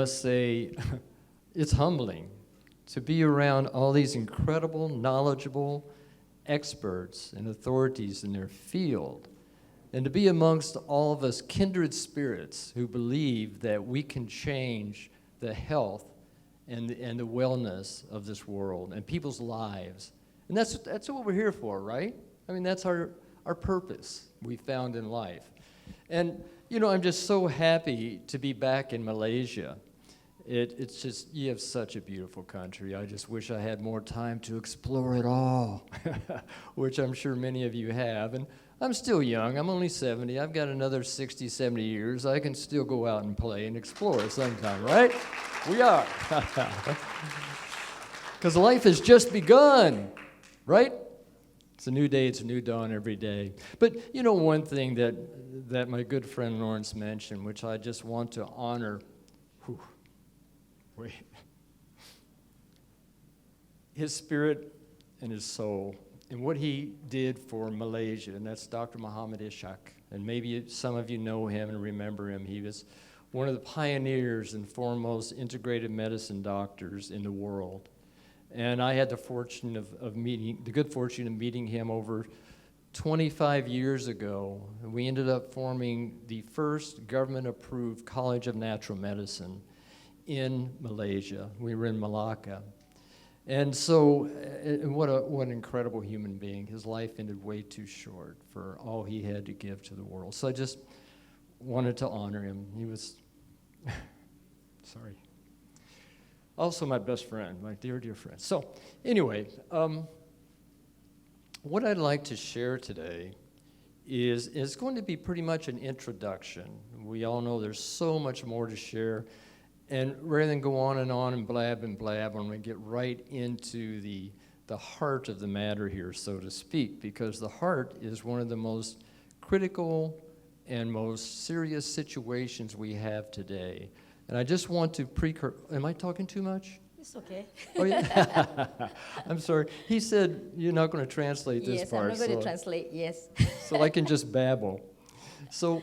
must say, it's humbling to be around all these incredible, knowledgeable experts and authorities in their field, and to be amongst all of us kindred spirits who believe that we can change the health and the wellness of this world and people's lives. And that's what we're here for, right? I mean, that's our purpose we found in life. And, you know, I'm just so happy to be back in Malaysia. It's just, you have such a beautiful country. I just wish I had more time to explore it all, which I'm sure many of you have. And I'm still young. I'm only 70. I've got another 60, 70 years. I can still go out and play and explore sometime, right? We are. Because life has just begun, right? It's a new day. It's a new dawn every day. But, you know, one thing that my good friend Lawrence mentioned, which I just want to honor, his spirit and his soul, and what he did for Malaysia, and that's Dr. Muhammad Ishaq. And maybe some of you know him and remember him. He was one of the pioneers and foremost integrative medicine doctors in the world. And I had the good fortune of meeting him over 25 years ago. We ended up forming the first government-approved College of Natural Medicine in Malaysia. We were in Malacca. And so, what an incredible human being. His life ended way too short for all he had to give to the world. So I just wanted to honor him. He was, sorry. Also my best friend, my dear, dear friend. So anyway, what I'd like to share today is going to be pretty much an introduction. We all know there's so much more to share. And rather than go on and blab, I'm going to get right into the heart of the matter here, so to speak, because the heart is one of the most critical and most serious situations we have today. And I just want to am I talking too much? It's okay. Oh, yeah. I'm sorry. He said you're not going to translate this part. Yes, I'm not going to translate, yes. So I can just babble. So,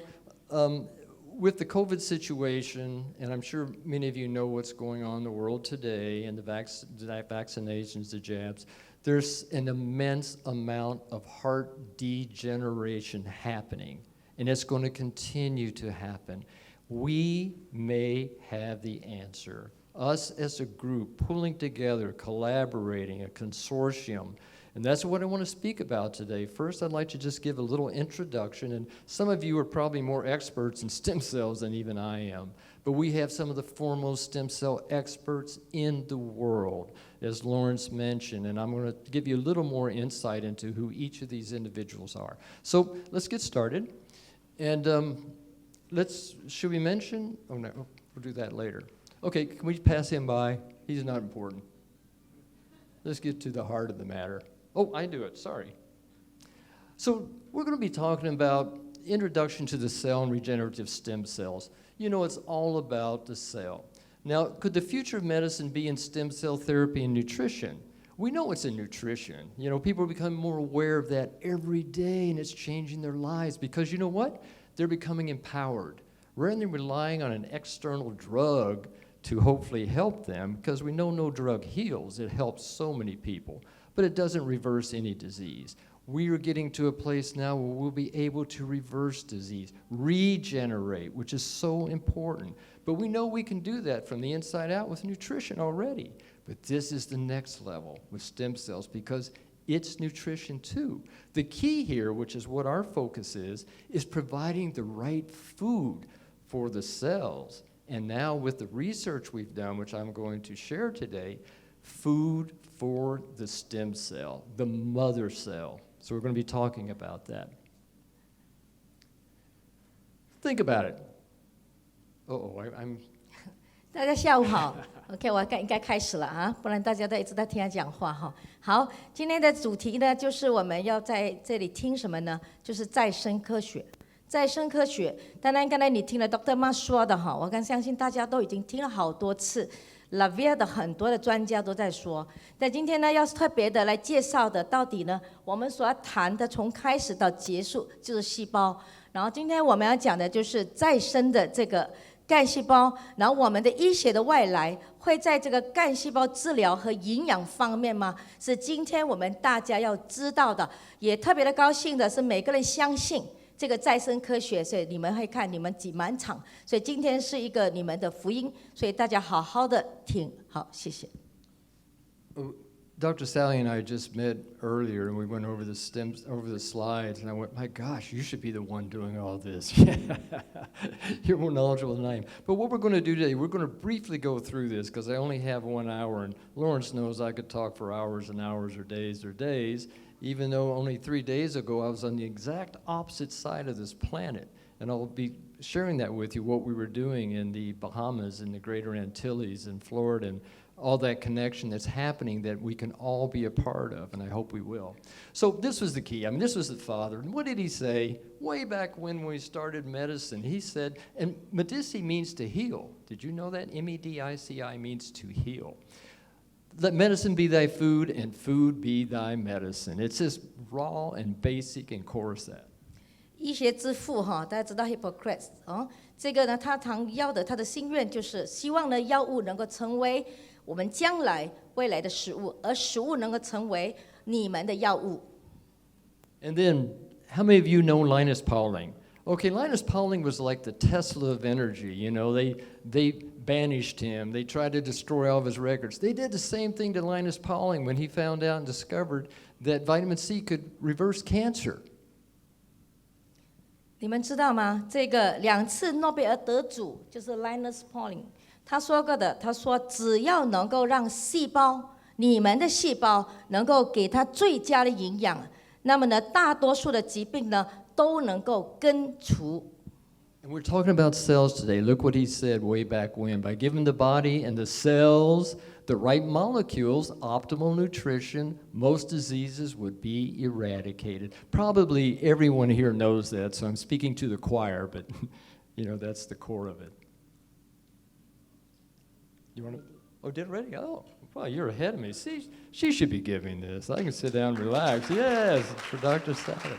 with the COVID situation, and I'm sure many of you know what's going on in the world today, and the vaccinations, the jabs, there's an immense amount of heart degeneration happening, and it's going to continue to happen. We may have the answer. Us as a group, pulling together, collaborating, a consortium, and that's what I want to speak about today. First, I'd like to just give a little introduction, and some of you are probably more experts in stem cells than even I am, but we have some of the foremost stem cell experts in the world, as Lawrence mentioned, and I'm going to give you a little more insight into who each of these individuals are. So let's get started, and should we mention? Oh, no, we'll do that later. Okay, can we pass him by? He's not important. Let's get to the heart of the matter. Oh, I do it, sorry. So we're going to be talking about introduction to the cell and regenerative stem cells. You know, it's all about the cell. Now, could the future of medicine be in stem cell therapy and nutrition? We know it's in nutrition. You know, people are becoming more aware of that every day, and it's changing their lives because you know what? They're becoming empowered. Rather than relying on an external drug to hopefully help them, because we know no drug heals. It helps so many people, but it doesn't reverse any disease. We are getting to a place now where we'll be able to reverse disease, regenerate, which is so important. But we know we can do that from the inside out with nutrition already. But this is the next level with stem cells because it's nutrition too. The key here, which is what our focus is providing the right food for the cells. And now with the research we've done, which I'm going to share today, food for the stem cell, the mother cell. So we're going to be talking about that. Think about it. I'm 大家下午好 ，OK， 我应该开始了啊，不然大家都一直在听他讲话哈。好，今天的主题呢，就是我们要在这里听什么呢？就是再生科学。再生科学，当然刚才你听了 Dr.Mark 说的哈，我相信大家都已经听了好多次 ，Lavia 的很多的专家都在说。但今天呢，要特别的来介绍的，到底呢，我们所要谈的从开始到结束就是细胞。然后今天我们要讲的就是再生的这个干细胞，然后我们的医学的外来会在这个干细胞治疗和营养方面吗？是今天我们大家要知道的。也特别的高兴的是，每个人相信这个再生科学，所以你们会看，你们挤满场，所以今天是一个你们的福音，所以大家好好的听。好，谢谢。Dr. Sally and I just met earlier, and we went over the slides, and I went, my gosh, you should be the one doing all this. You're more knowledgeable than I am. But what we're going to do today, we're going to briefly go through this, because I only have 1 hour, and Lawrence knows I could talk for hours and hours or days, even though only 3 days ago I was on the exact opposite side of this planet. And I'll be sharing that with you, what we were doing in the Bahamas, in the Greater Antilles, in Florida, and all that connection that's happening that we can all be a part of, and I hope we will. So this was the key. I mean, this was the father. And what did he say way back when we started medicine? He said, and medici means to heal. Did you know that? M-E-D-I-C-I means to heal. Let medicine be thy food, and food be thy medicine. It's just raw and basic and core as that. 医学之父大家知道 Hippocrates 这个呢，他常要的他的心愿就是希望呢药物能够成为我们将来未来的食物，而食物能够成为你们的药物。And then, how many of you know Linus Pauling? Okay, Linus Pauling was like the Tesla of energy. You know, they banished him. They tried to destroy all of his records. They did the same thing to Linus Pauling when he found out and discovered that vitamin C could reverse cancer. 你们知道吗？这个2次诺贝尔得主就是 Linus Pauling， 他说过的，他说只要能够让细胞，你们的细胞能够给它最佳的营养，那么呢，大多数的疾病呢都能够根除。And we're talking about cells today. Look what he said way back when. By giving the body and the cells the right molecules, optimal nutrition, most diseases would be eradicated. Probably everyone here knows that, so I'm speaking to the choir, but that's the core of it. You want to? Oh, did it already? Oh, wow, you're ahead of me. See, she should be giving this. I can sit down and relax. Yes, for Dr. Sally.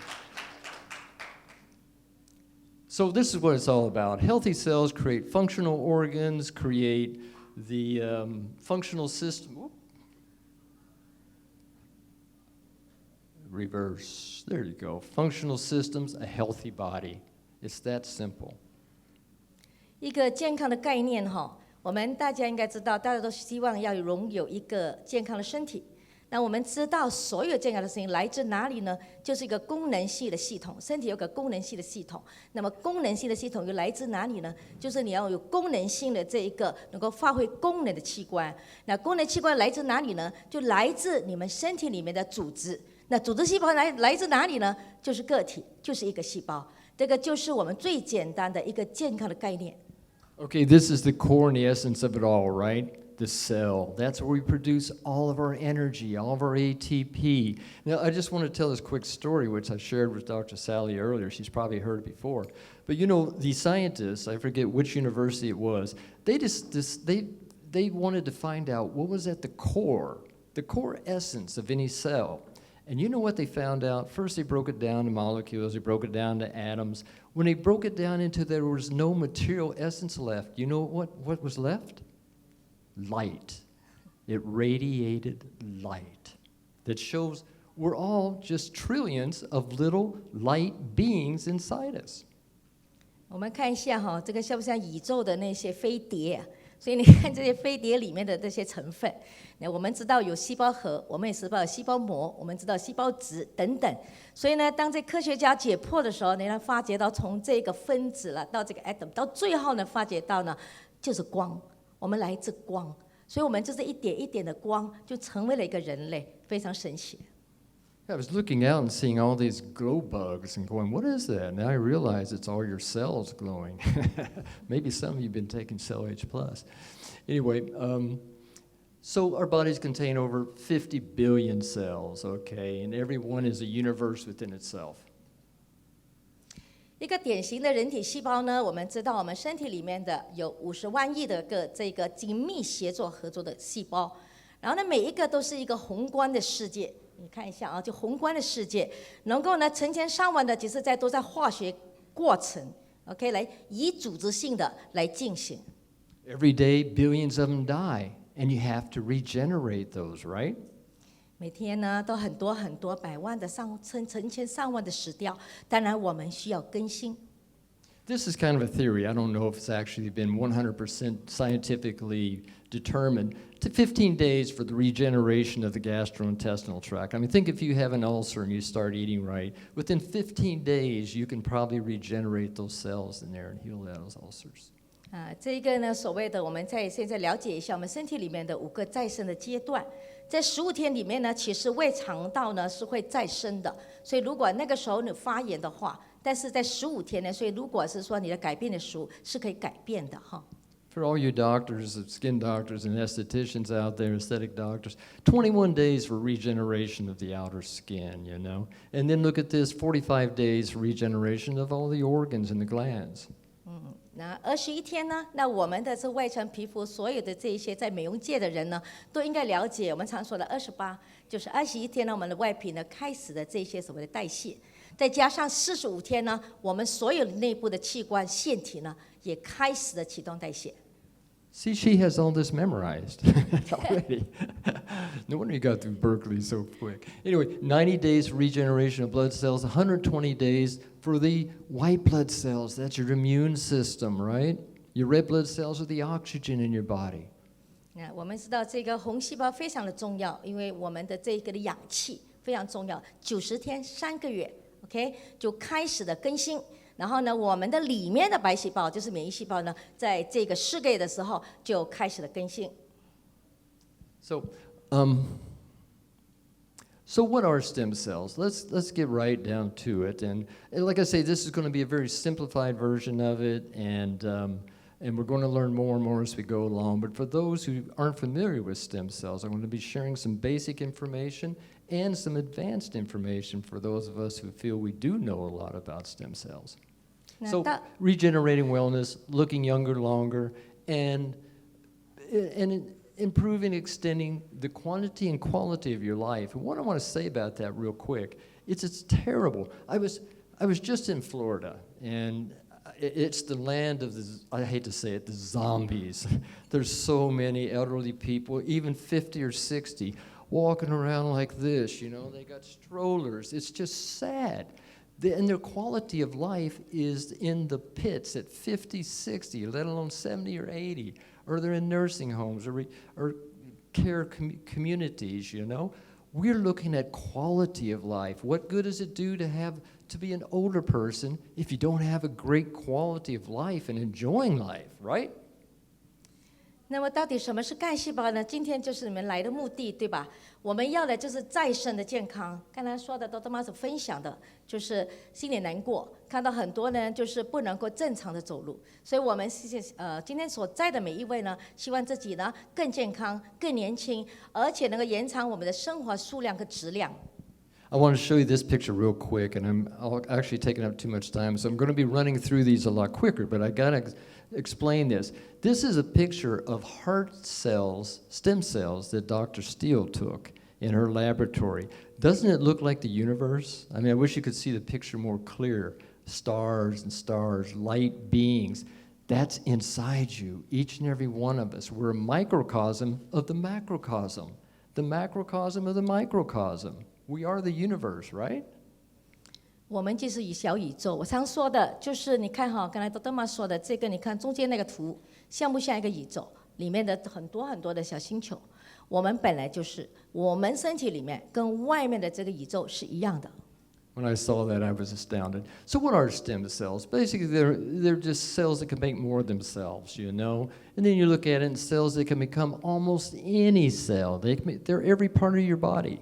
So this is what it's all about. Healthy cells create functional organs, create the functional system. Reverse. There you go. Functional systems, a healthy body. It's that simple. 一个健康的概念我们大家应该知道，大家都希望要拥有一个健康的身体。那我们知道所有健康的事情来自哪里呢？就是一个功能性的系统，身体有个功能性的系统。那么功能性的系统又来自哪里呢？就是你要有功能性的这一个能够发挥功能的器官。那功能器官来自哪里呢？就来自你们身体里面的组织。那组织细胞来自哪里呢？就是个体，就是一个细胞。这个就是我们最简单的一个健康的概念。Okay, this is the core and the essence of it all, right? The cell. That's where we produce all of our energy, all of our ATP. Now, I just want to tell this quick story, which I shared with Dr. Sally earlier. She's probably heard it before. But the scientists, I forget which university it was, they wanted to find out what was at the core essence of any cell. And you know what they found out? First, they broke it down to molecules. They broke it down to atoms. When they broke it down into there was no material essence left, you know what was left? Light. It radiated light. That shows we're all just trillions of little light beings inside us. 我们看一下这个像不像宇宙的那些飞碟？所以你看这些飞碟里面的这些成分，那我们知道有细胞核，我们也知道有细胞膜，我们知道细胞质等等。所以呢，当这科学家解剖的时候，你能发觉到从这个分子了到这个 atom， 到最后呢，发觉到呢就是光，我们来自光，所以我们就是一点一点的光，就成为了一个人类，非常神奇。I was looking out and seeing all these glow bugs and going, what is that? And I realized it's all your cells glowing. Maybe some of you have been taking Cell H+. Anyway, so our bodies contain over 50 billion cells, okay? And every one is a universe within itself. 一个典型的人体细胞呢，我们知道我们身体里面的有50万亿的这个紧密协作合作的细胞，然后呢，每一个都是一个宏观的世界。你看一下就宏观的世界，能够呢成千上万的，其实都在化学过程，OK， 来以组织性的来进行。Every day, billions of them die, and you have to regenerate those, right? 每天呢都很多很多百万的成千上万的死掉，当然我们需要更新。This is kind of a theory. I don't know if it's actually been 100% scientifically determined. To 15 days for the regeneration of the gastrointestinal tract. I mean, think if you have an ulcer and you start eating right, within 15 days you can probably regenerate those cells in there and heal those ulcers. 这个呢，所谓的我们现在了解一下我们身体里面的5个再生的阶段，在15天里面呢，其实胃肠道呢是会再生的，所以如果那个时候你发炎的话，但是在15天呢，所以如果是说你的改变的食物是可以改变的哈。For all you doctors, skin doctors and estheticians out there, aesthetic doctors, 21 days for regeneration of the outer skin, you know? And then look at this, 45 days for regeneration of all the organs and the glands. 那21天呢？那我们的这外层皮肤，所有的这一些在美容界的人呢，都应该了解我们常说的28，就是21天呢，我们的外皮呢开始的这些所谓的代谢，再加上45天呢，我们所有内部的器官腺体呢也开始的启动代谢。See, she has all this memorized already. No wonder you got through Berkeley so quick. Anyway, 90 days for regeneration of blood cells, 120 days for the white blood cells. That's your immune system, right? Your red blood cells are the oxygen in your body. 我们知道这个红细胞非常的重要，因为我们的这个的氧气非常重要。90天3个月 ，OK， 就开始的更新。然后呢，我们的里面的白细胞就是免疫细胞呢，在这个4个月的时候就开始了更新。So what are stem cells? Let's get right down to it. And like I say, this is going to be a very simplified version of it, and we're going to learn more and more as we go along. But for those who aren't familiar with stem cells, I'm going to be sharing some basic information and some advanced information for those of us who feel we do know a lot about stem cells. So regenerating wellness, looking younger longer, and improving, extending the quantity and quality of your life. And what I want to say about that real quick, it's terrible. I was just in Florida, and it's the land of I hate to say it, the zombies. There's so many elderly people, even 50 or 60, walking around like this, you know. They got strollers. It's just sad. And their quality of life is in the pits at 50, 60, let alone 70 or 80. Or they're in nursing homes or care communities, you know. We're looking at quality of life. What good does it do to be an older person if you don't have a great quality of life and enjoying life, right? 那么到底什么是干细胞呢？今天就是你们来的目的，对吧？我们要的就是再生的健康。刚才说的 Dr.Mark 分享的，就是心里难过，看到很多人就是不能够正常的走路，所以我们今天所在的每一位呢，希望自己呢更健康、更年轻，而且能够延长我们的生活数量和质量。I want to show you this picture real quick, and I'll actually taking up too much time, so I'm going to be running through these a lot quicker, but I got to explain this. This is a picture of heart cells, stem cells, that Dr. Steele took in her laboratory. Doesn't it look like the universe? I mean, I wish you could see the picture more clear. Stars and stars, light beings. That's inside you, each and every one of us. We're a microcosm of the macrocosm of the microcosm. We are the universe, right? 我们就是以小宇宙。我常说的就是，你看哈，刚才 Dr.Mark 说的这个，你看中间那个图，像不像一个宇宙？里面的很多很多的小星球。我们本来就是，我们身体里面跟外面的这个宇宙是一样的。When I saw that, I was astounded. So what are stem cells? Basically, they're just cells that can make more of themselves, you know? And then you look at it, and cells that can become almost any cell. They're every part of your body.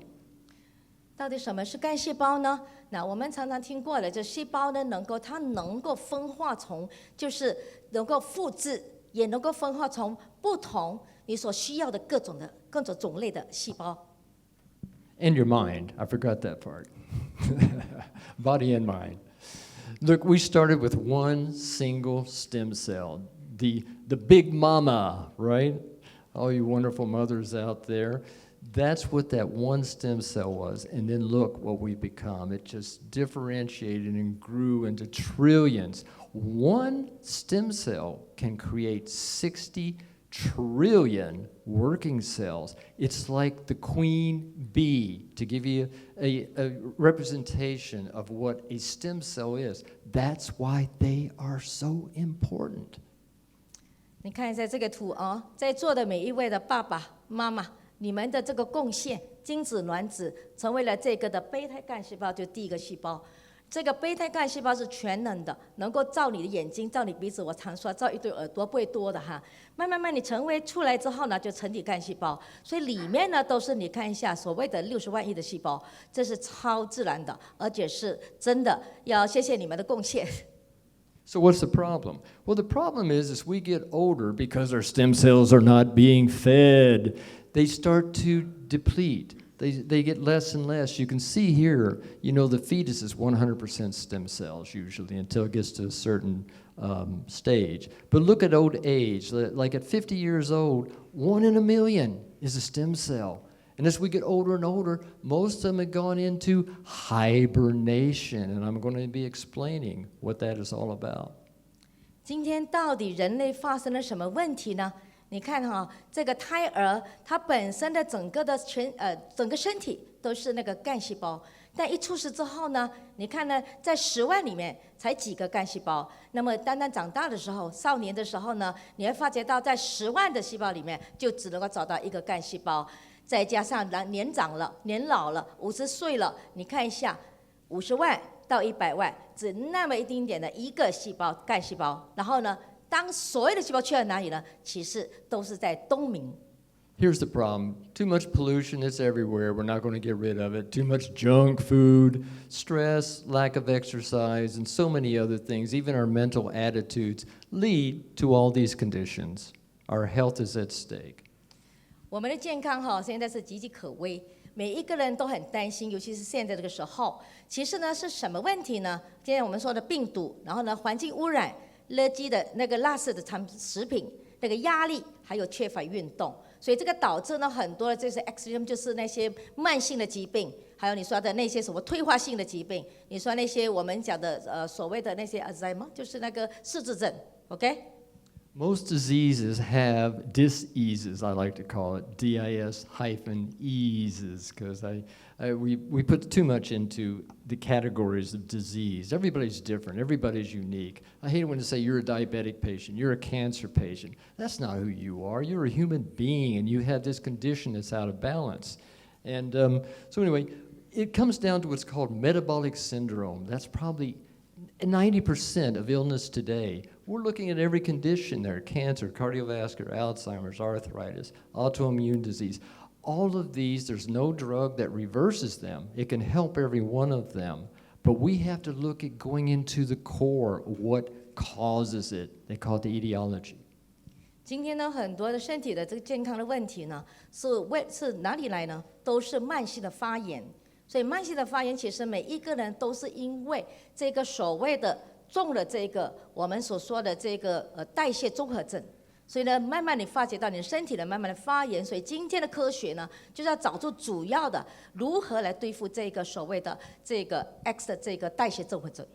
到底什么是干细胞呢？那我们常常听过的，这细胞呢，它能够分化从，就是能够复制，也能够分化从不同你所需要的各种种类的细胞。And your mind. I forgot that part. Body and mind. Look, we started with one single stem cell, the big mama, right? All you wonderful mothers out there. That's what that one stem cell was. And then look what we've become. It just differentiated and grew into trillions. One stem cell can create 60 trillion working cells. It's like the queen bee, to give you a representation of what a stem cell is. That's why they are so important. 你看一下这个图啊，在座的每一位的爸爸妈妈，你们的这个贡献，精子卵子成为了这个的胚胎干细胞，就第一个细胞。这个胚胎干细胞是全能的，能够照你的眼睛，照你鼻子，我常说照一对耳朵，不会多的哈。慢你成为出来之后呢，就成体干细胞，所以里面呢都是你看一下所谓的60万亿的细胞，这是超自然的，而且是真的，要谢谢你们的贡献。So what's the problem? Well, the problem is we get older because our stem cells are not being fed. They start to deplete. They get less and less. You can see here, the fetus is 100% stem cells usually until it gets to a certain stage. But look at old age. Like at 50 years old, 1 in a million is a stem cell. And as we get older and older, most of them have gone into hibernation. And I'm going to be explaining what that is all about. 今天到底人类发生了什么问题呢？你看哈，这个胎儿它本身的整个身体都是那个干细胞，但一出世之后呢，你看呢，在10万里面才几个干细胞。那么单长大的时候，少年的时候呢，你会发觉到在10万的细胞里面，就只能够找到一个干细胞。再加上年长了、年老了、50岁了，你看一下，50万到100万，只那么一丁点的一个细胞干细胞，然后呢？当所有的细胞去到哪里呢？其实都是在冬眠。Here's the problem. Too much pollution, it's everywhere. We're not going to get rid of it. Too much junk food, stress, lack of exercise, and so many other things, even our mental attitudes, lead to all these conditions. Our health is at stake. 我们的健康现在是岌岌可危，每一个人都很担心，尤其是现在这个时候。其实呢，是什么问题呢？今天我们说的病毒，然后呢，环境污染。垃圾的那个垃圾的食品，那个压力，还有缺乏运动，所以这个导致呢很多的这些 extreme 就是那些慢性的疾病，还有你说的那些什么退化性的疾病，你说那些我们讲的所谓的那些 Alzheimer 就是那个失智症 ，OK？Most diseases have diseases, I like to call it, DIS-eases, because we put too much into the categories of disease. Everybody's different. Everybody's unique. I hate it when they say you're a diabetic patient, you're a cancer patient. That's not who you are. You're a human being, and you have this condition that's out of balance. And so anyway, it comes down to what's called metabolic syndrome. That's probably 90% of illness today. We're looking at every condition there: cancer, cardiovascular, Alzheimer's, arthritis, autoimmune disease. All of these, there's no drug that reverses them. It can help every one of them. But we have to look at going into the core, what causes it. They call it the etiology. 今天呢，很多的身体的这个健康的问题呢，是哪里来呢？都是慢性的发炎。所以慢性的发炎，其实每一个人都是因为这个所谓的中了这个我们所说的这个代谢综合症。所以呢，慢慢你发觉到你的身体呢，慢慢的发炎。所以今天的科学呢，就是要找出主要的如何来对付这个所谓的这个 X 的这个代谢综合症。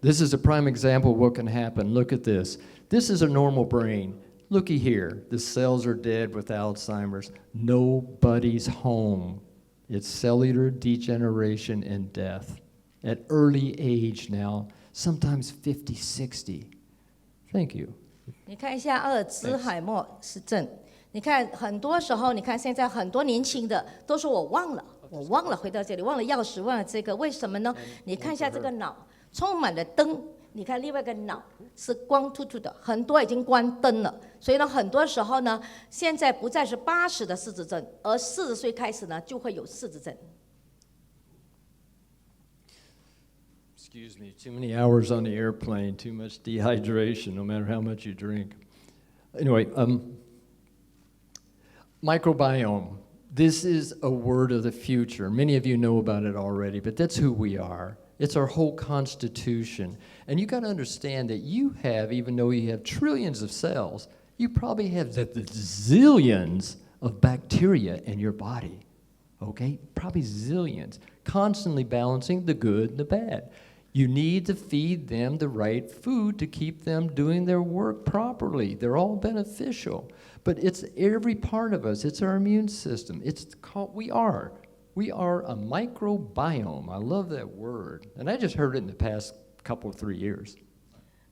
This is a prime example of what can happen. Look at this. This is a normal brain. Looky here. The cells are dead with Alzheimer's. Nobody's home. It's cellular degeneration and death at early age now, sometimes 50, 60. Thank you. 你看一下阿尔兹海默症，你看很多时候，你看现在很多年轻的都说我忘了，回到这里忘了钥匙，忘了这个，为什么呢？你看一下这个脑充满了灯，你看另外一个脑是光秃秃的，很多已经关灯了。所以呢，很多时候呢，现在不再是80的失智症，而40岁开始呢就会有失智症。Excuse me, too many hours on the airplane, too much dehydration, no matter how much you drink. Anyway, microbiome. This is a word of the future. Many of you know about it already, but that's who we are. It's our whole constitution. And you got to understand that you have, even though you have trillions of cells, you probably have the zillions of bacteria in your body. Okay? Probably zillions. Constantly balancing the good and the bad. You need to feed them the right food to keep them doing their work properly. They're all beneficial. But it's every part of us. It's our immune system. We are a microbiome. I love that word. And I just heard it in the past couple, 3 years.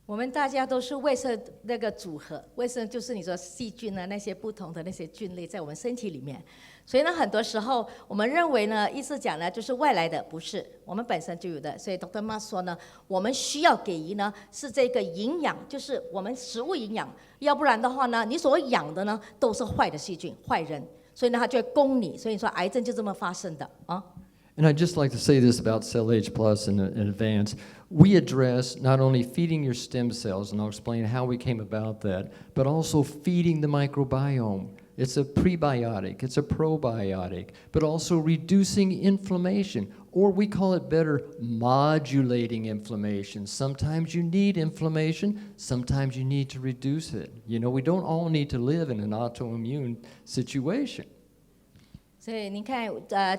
我们大家都是卫生那个组合，卫生就是你说细菌啊，那些不同的那些菌类在我们身体里面。所以呢，很多时候我们认为呢，医师讲呢就是外来的，不是我们本身就有的。所以 Dr.Mark 说呢，我们需要给予呢是这个营养，就是我们食物营养，要不然的话呢，你所养的呢都是坏的细菌、坏人，所以呢它就会攻你。所以说癌症就这么发生的啊。And I'd just like to say this about Cell Age Plus in advance. We address not only feeding your stem cells, and I'll explain how we came about that, but also feeding the microbiome. It's a prebiotic, it's a probiotic, but also reducing inflammation, or we call it better, modulating inflammation. Sometimes you need inflammation, sometimes you need to reduce it. You know, we don't all need to live in an autoimmune situation. 所以你看，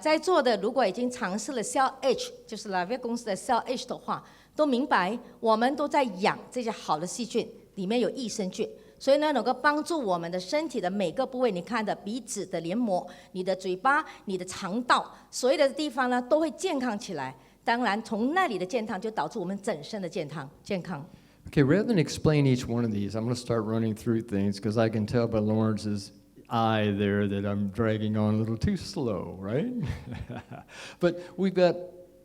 在座的如果已经尝试了 Cell H， 就是 Lavie 公司的 Cell H 的话，都明白我们都在养这些好的细菌，里面有益生菌，所以呢，能够帮助我们的身体的每个部位，你看的鼻子的黏膜、你的嘴巴、你的肠道，所有的地方呢都会健康起来。当然，从那里的健康就导致我们整身的健康。Okay, rather than explain each one of these, I'm going to start running through things because I can tell by Lawrence's eye there that I'm dragging on a little too slow, right? But we've got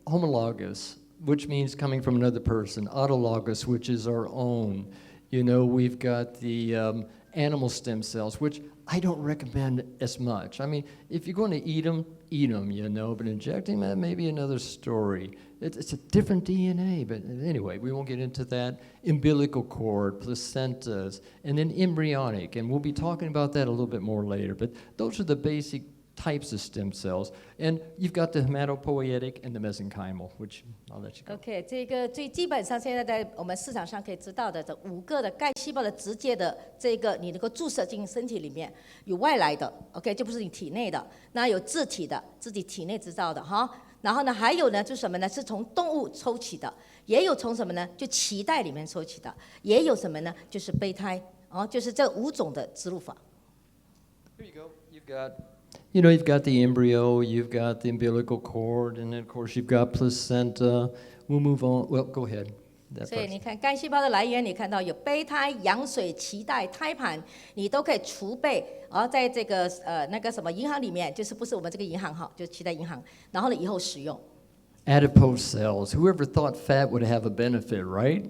homologous, which means coming from another person, autologous, which is our own. You know, we've got the animal stem cells, which I don't recommend as much. I mean, if you're going to eat them, you know, but injecting that may be another story. It's a different DNA, but anyway, we won't get into that. Umbilical cord, placentas, and then embryonic, and we'll be talking about that a little bit more later, but those are the basic types of stem cells. And you've got the hematopoietic and the mesenchymal, which I'll let you go. OK， 这个最基本上现在在我们市场上可以知道的这5个的干细胞的直接的这个你能够注射进身体里面，有外来的 ，OK， 就不是你体内的，那有自体的，自己体内制造的哈。然后呢，还有呢，就是什么呢？是从动物抽起的，也有从什么呢？就脐带里面抽起的，也有什么呢？就是胚胎，哦，就是这5种的植入法。Here you go. You've got the embryo, you've got the umbilical cord, and then of course you've got placenta. We'll move on. Well, go ahead. 所以你看干细胞的来源，你看到有胚胎、羊水、脐带、胎盘，你都可以储备，然后在这个那个什么银行里面，就是不是我们这个银行哈，就是脐带银行，然后呢以后使用。Adipose cells. Whoever thought fat would have a benefit, right?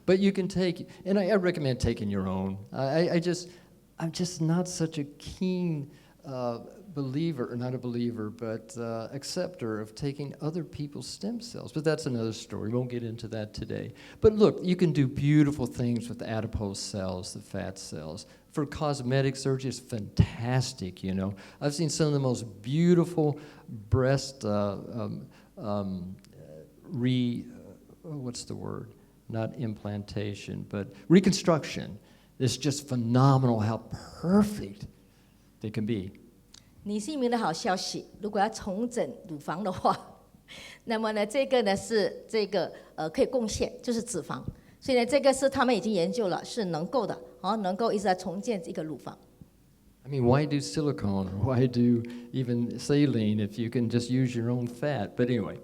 But you can take, and I recommend taking your own. I'm just not such a keen believer, or not a believer, but acceptor of taking other people's stem cells. But that's another story. We won't get into that today. But look, you can do beautiful things with the adipose cells, the fat cells. For cosmetic surgery, it's fantastic, you know. I've seen some of the most beautiful breast what's the word? Not implantation, but reconstruction. It's just phenomenal how perfect they can be. 你是一名的好消息，如果要重整乳房的话，那么呢，这个呢是这个可以贡献，就是脂肪，所以呢，这个是他们已经研究了，是能够的，能够一直在重建一个乳房。I mean, why do silicone or why do even saline if you can just use your own fat? But anyway,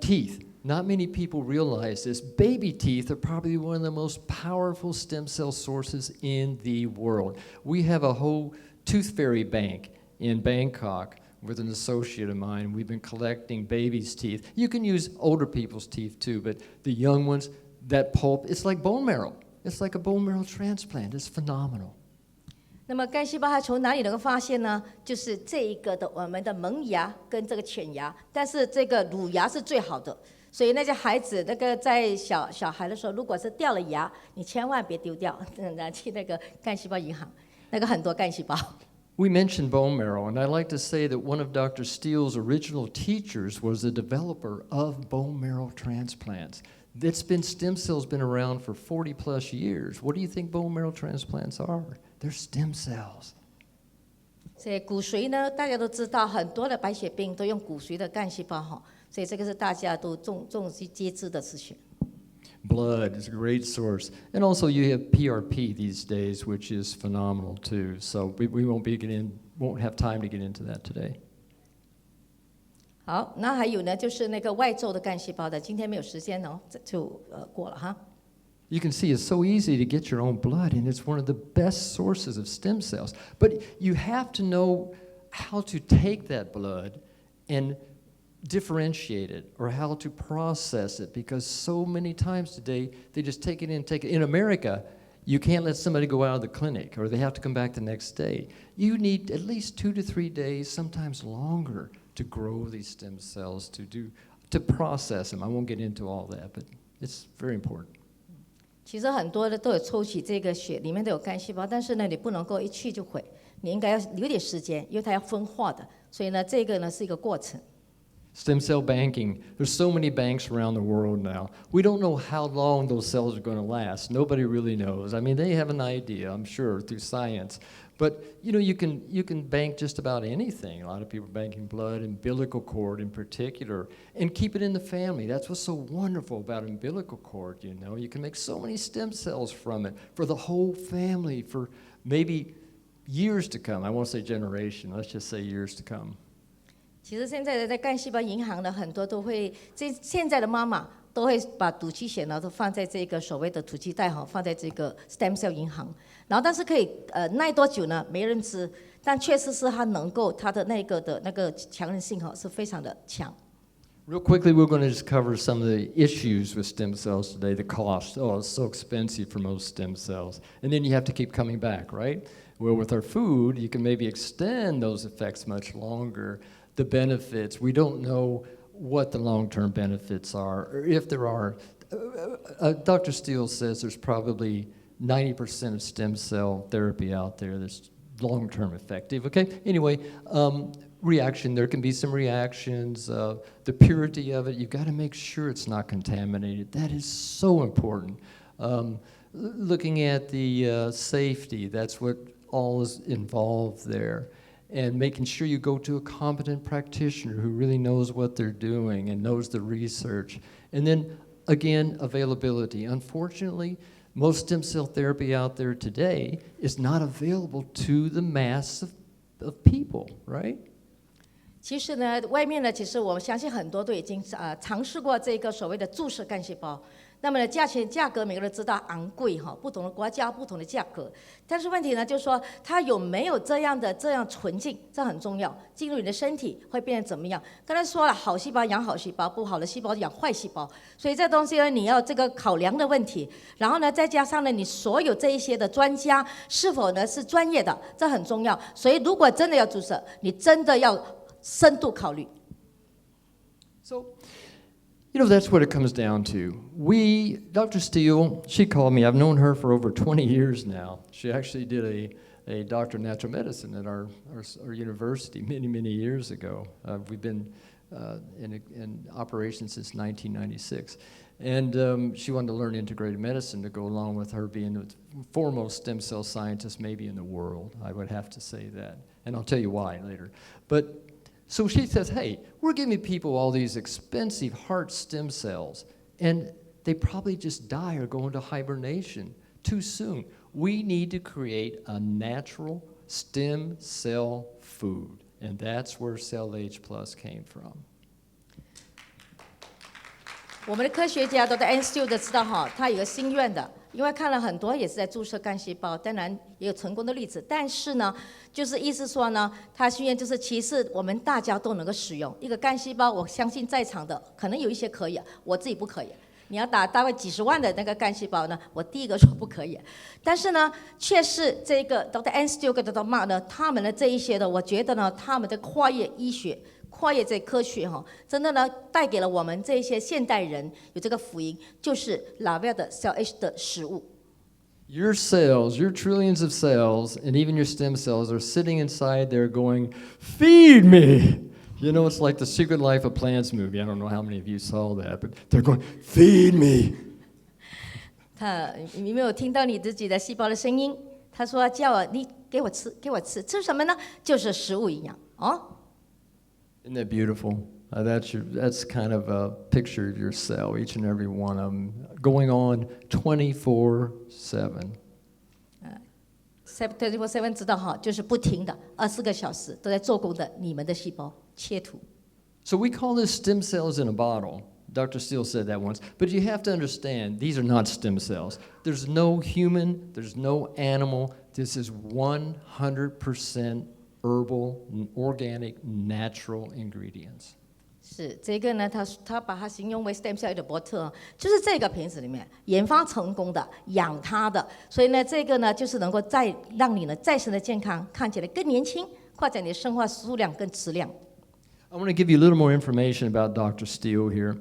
teeth. Not many people realize this. Baby teeth are probably one of the most powerful stem cell sources in the world. We have a whole tooth fairy bank in Bangkok with an associate of mine. We've been collecting babies' teeth. You can use older people's teeth too, but the young ones, that pulp, it's like bone marrow. It's like a bone marrow transplant. It's phenomenal. 那么干细胞它从哪里能够发现呢？就是这一个的我们的门牙跟这个犬牙，但是这个乳牙是最好的。所以那些孩子，那个在小孩的时候，如果是掉了牙，你千万别丢掉，拿去那个干细胞银行，那个很多干细胞。We mentioned bone marrow, and I'd like to say that one of Dr. Steele's original teachers was the developer of bone marrow transplants. Stem cells been around for 40 plus years. What do you think bone marrow transplants are? They're stem cells. 所以骨髓呢，大家都知道，很多的白血病都用骨髓的干细胞哈。所以这个是大家都众皆知的事情。Blood is a great source. And also you have PRP these days, which is phenomenal too. So we won't have time to get into that today. 好，那还有呢，就是那个外周的干细胞的，今天没有时间哦，这就过了哈。You can see it's so easy to get your own blood, and it's one of the best sources of stem cells. But you have to know how to take that blood and differentiate it, or how to process it, because so many times today they just take it in. In America, you can't let somebody go out of the clinic, or they have to come back the next day. You need at least 2 to 3 days, sometimes longer, to grow these stem cells, to process them. I won't get into all that, but it's very important. 其实很多的都有抽取这个血，里面都有干细胞，但是呢，你不能够一去就毁，你应该要留点时间，因为它要分化的，所以呢，这个呢是一个过程。Stem cell banking. There's so many banks around the world now. We don't know how long those cells are going to last. Nobody really knows. I mean, they have an idea, I'm sure, through science. But you can bank just about anything. A lot of people are banking blood, umbilical cord in particular, and keep it in the family. That's what's so wonderful about umbilical cord. You can make so many stem cells from it for the whole family for maybe years to come. I won't say generation. Let's just say years to come. 其实现在的在干细胞银行呢，很多都会，现在的妈妈都会把肚脐血呢都放在这个所谓的土鸡袋哈，放在这个 stem cell 银行，然后但是可以耐多久呢？没人知，但确实是它能够它的那个强韧性哈是非常的强。Real quickly, we're going to just cover some of the issues with stem cells today. The cost, it's so expensive for most stem cells, and then you have to keep coming back, right? Well, with our food, you can maybe extend those effects much longer. The benefits, we don't know what the long-term benefits are, or if there are. Dr. Steele says there's probably 90% of stem cell therapy out there that's long-term effective. Okay, anyway, reaction, there can be some reactions. The purity of it, you've got to make sure it's not contaminated. That is so important. Looking at the safety, that's what all is involved there. And making sure you go to a competent practitioner who really knows what they're doing and knows the research. And then, again, availability. Unfortunately, most stem cell therapy out there today is not available to the mass of people, right? 其实呢，外面呢，其实我相信很多都已经尝试过这个所谓的注射干细胞。那么呢，价格每个人都知道昂贵哈，不同的国家不同的价格。但是问题呢，就是说它有没有这样纯净，这很重要。进入你的身体会变成怎么样？刚才说了，好细胞养好细胞，不好的细胞养坏细胞。所以这东西呢，你要这个考量的问题。然后呢，再加上呢，你所有这一些的专家是否呢是专业的，这很重要。所以如果真的要注射，你真的要深度考虑。So, that's what it comes down to. Dr. Steele, she called me. I've known her for over 20 years now. She actually did a doctor of natural medicine at our university many, many years ago. We've been in operation since 1996. And she wanted to learn integrated medicine to go along with her being the foremost stem cell scientist maybe in the world. I would have to say that. And I'll tell you why later. So she says, hey, we're giving people all these expensive heart stem cells, and they probably just die or go into hibernation too soon. We need to create a natural stem cell food, and that's where Cell Age Plus came from. 我们的科学家都在 NSU 的知道哈，他有个心愿的，因为看了很多也是在注射干细胞，当然也有成功的例子，但是呢，就是意思说呢，他心愿就是其实我们大家都能够使用一个干细胞，我相信在场的可能有一些可以，我自己不可以。你要打大概几十万的那个干细胞呢，我第一个说不可以，但是呢，却是这个 Dr. NSU 跟 Dr.Mark 呢，他们的这一些的，我觉得呢，他们的跨越医学。跨越这科学哈，真的呢，带给了我们这些现代人有这个福音，就是拉维尔的 Cell Age 的食物。Your cells, your trillions of cells, and even your stem cells are sitting inside there going, feed me. It's like the Secret Life of Plants movie. I don't know how many of you saw that, but they're going, feed me. 你没有听到你自己的细胞的声音？他说叫我你给我吃，吃什么呢？就是食物营养哦。Isn't that beautiful? That's kind of a picture of your cell, each and every one of them, going on 24/7. 24/7知道哈，就是不停的24个小时都在做工的你们的细胞切图。So we call this stem cells in a bottle. Dr. Steele said that once. But you have to understand, these are not stem cells. There's no human, there's no animal. This is 100% herbal, organic, natural ingredients. 是这个呢，他把它形容为 stem cell 的伯特，就是这个瓶子里面研发成功的，养它的，所以呢，这个呢就是能够让你呢再生的健康，看起来更年轻，扩展你的生化数量跟质量。I want to give you a little more information about Dr. Steele here.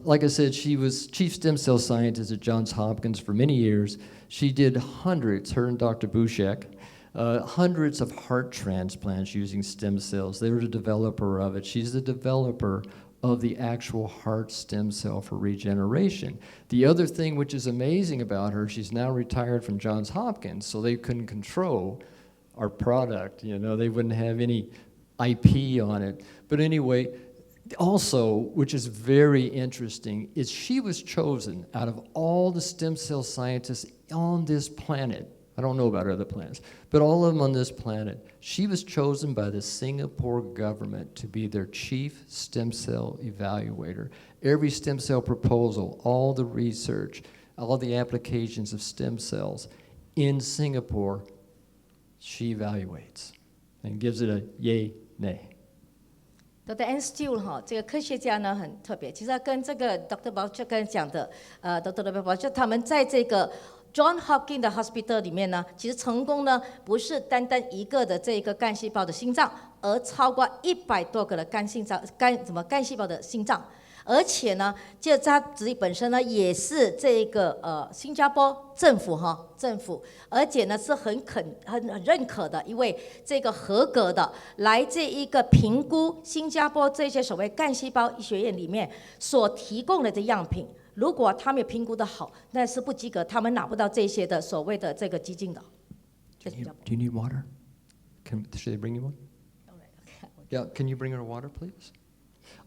Like I said, she was chief stem cell scientist at Johns Hopkins for many years. She did hundreds, her and Dr. Bushek, hundreds of heart transplants using stem cells. They were the developer of it. She's the developer of the actual heart stem cell for regeneration. The other thing which is amazing about her, she's now retired from Johns Hopkins, so they couldn't control our product. You know, they wouldn't have any IP on it. But anyway, also, which is very interesting, is she was chosen out of all the stem cell scientists on this planet. I don't know about other planets, but all of them on this planet. She was chosen by the Singapore government to be their chief stem cell evaluator. Every stem cell proposal, all the research, all the applications of stem cells in Singapore, she evaluates and gives it a yay, nay. Dr. Steele 哈，这个科学家呢很特别，其实他跟这个 Dr.Mark 刚才讲的Dr.Mark 就他们在这个 John Hopkins 的 Hospital 里面呢，其实成功呢不是单单一个的这个干细胞的心脏，而超过100多个的干细胞的心脏。而且呢，就他自己本身呢，也是这个新加坡政府，而且呢是很认可的一位这个合格的来这一个评估新加坡这些所谓干细胞医学院里面所提供的这样品，如果他们评估的好，那是不及格，他们拿不到这些的所谓的这个基金的。Do you need water? Should they bring you one? Yeah, can you bring her water, please?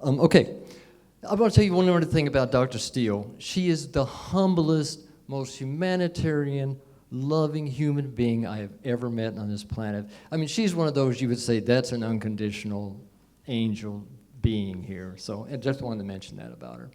Okay. I want to tell you one more thing about Dr. Steele. She is the humblest, most humanitarian, loving human being I have ever met on this planet. I mean, she's one of those you would say that's an unconditional angel being here. So I just wanted to mention that about her.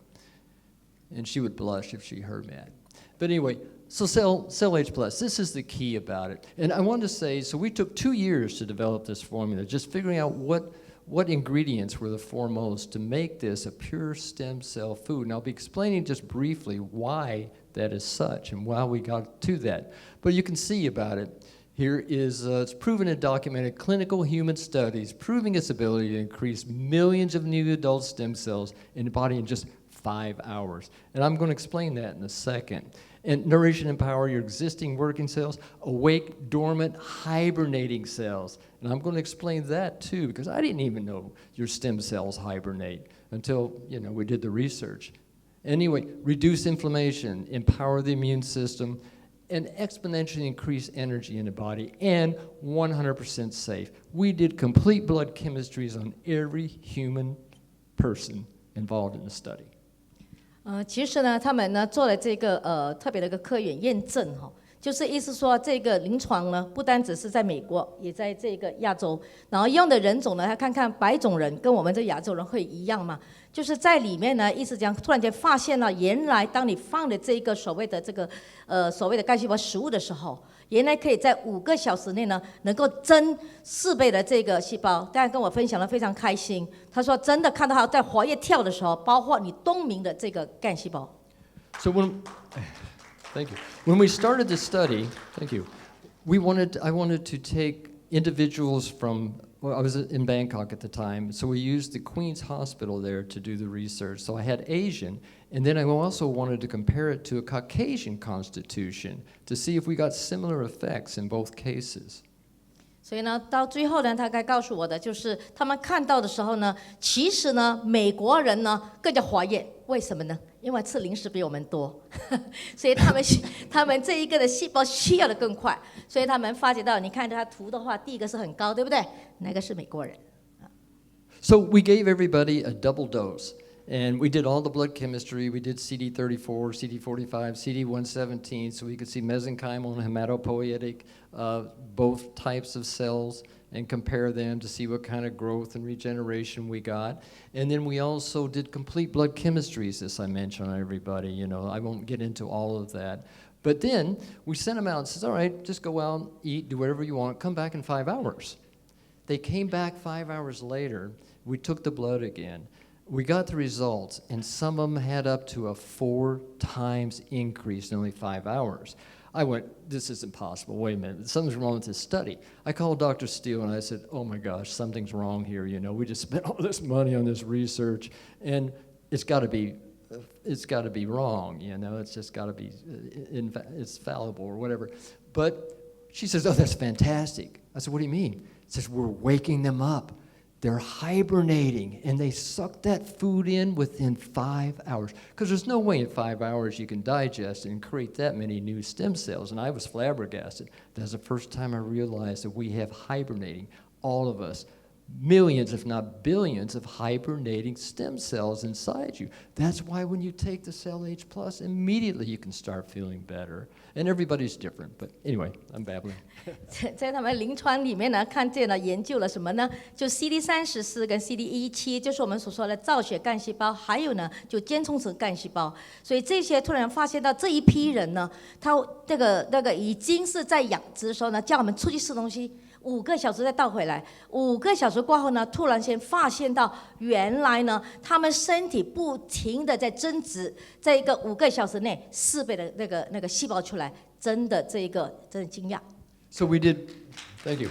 And she would blush if she heard that. But anyway, so Cell H Plus, this is the key about it. And I wanted to say, so we took 2 years to develop this formula, just figuring out what ingredients were the foremost to make this a pure stem cell food. And I'll be explaining just briefly why that is such and why we got to that. But you can see about it. Here is, it's proven and documented clinical human studies proving its ability to increase millions of new adult stem cells in the body in just 5 hours. And I'm going to explain that in a second. And nourish and empower your existing working cells, awake, dormant, hibernating cells. And I'm going to explain that too, because I didn't even know your stem cells hibernate until, we did the research. Anyway, reduce inflammation, empower the immune system, and exponentially increase energy in the body, and 100% safe. We did complete blood chemistries on every human person involved in the study. 其实呢，他们呢做了这个特别的一个科研验证哈，就是意思说这个临床呢不单只是在美国，也在这个亚洲，然后用的人种呢，他看看白种人跟我们这亚洲人会一样吗？就是在里面呢，意思讲突然间发现了，原来当你放的这个所谓的这个所谓的干细胞食物的时候，原来可以在5个小时内呢，能够增4倍的这个细胞。大家跟我分享了非常开心，他说真的看到他在活跃跳的时候，包括你冬眠的这个干细胞。So thank you. When we started the study, thank you. I wanted to take individuals from. Well, I was in Bangkok at the time, so we used the Queen's Hospital there to do the research. So I had Asian, and then I also wanted to compare it to a Caucasian constitution to see if we got similar effects in both cases. 所以呢，到最后呢，他该告诉我的就是，他们看到的时候呢，其实呢，美国人呢更加活跃，为什么呢？因为吃零食比我们多，所以他们这一个的细胞需要的更快，所以他们发觉到，你看他图的话，第一个是很高，对不对？那个是美国人。So we gave everybody a double dose. And we did all the blood chemistry. We did CD34, CD45, CD117, so we could see mesenchymal and hematopoietic, both types of cells, and compare them to see what kind of growth and regeneration we got. And then we also did complete blood chemistries, as I mentioned on everybody. You know, I won't get into all of that. But then we sent them out and said, all right, just go out, eat, do whatever you want, come back in 5 hours. They came back 5 hours later. We took the blood again. We got the results, and some of them had up to a 4 times increase in only 5 hours. I went, this isn't possible. Wait a minute, something's wrong with this study. I called Dr. Steele and I said, oh my gosh, something's wrong here. You know, we just spent all this money on this research, and it's got to be wrong. You know, it's just got to be, it's fallible or whatever. But she says, oh, that's fantastic. I said, what do you mean? She says, we're waking them up. They're hibernating, and they suck that food in within 5 hours. Because there's no way in 5 hours you can digest and create that many new stem cells. And I was flabbergasted. That's the first time I realized that we have hibernating, all of us, millions, if not billions, of hibernating stem cells inside you. That's why when you take the Cell Age Plus, immediately you can start feeling better. And everybody's different. But anyway, I'm babbling. 在他们临床里面呢，看见了研究了什么呢？就 CD34跟 CD17，就是我们所说的造血干细胞，还有呢，就间充质干细胞。所以这些突然发现到这一批人呢，他那个已经是在养殖的时候呢，叫我们出去吃东西。5个小时再倒回来，5个小时过后呢，突然间发现到原来呢，他们身体不停的在增殖，在一个5个小时内4倍的那个细胞出来，真的真的惊讶。So we did, thank you.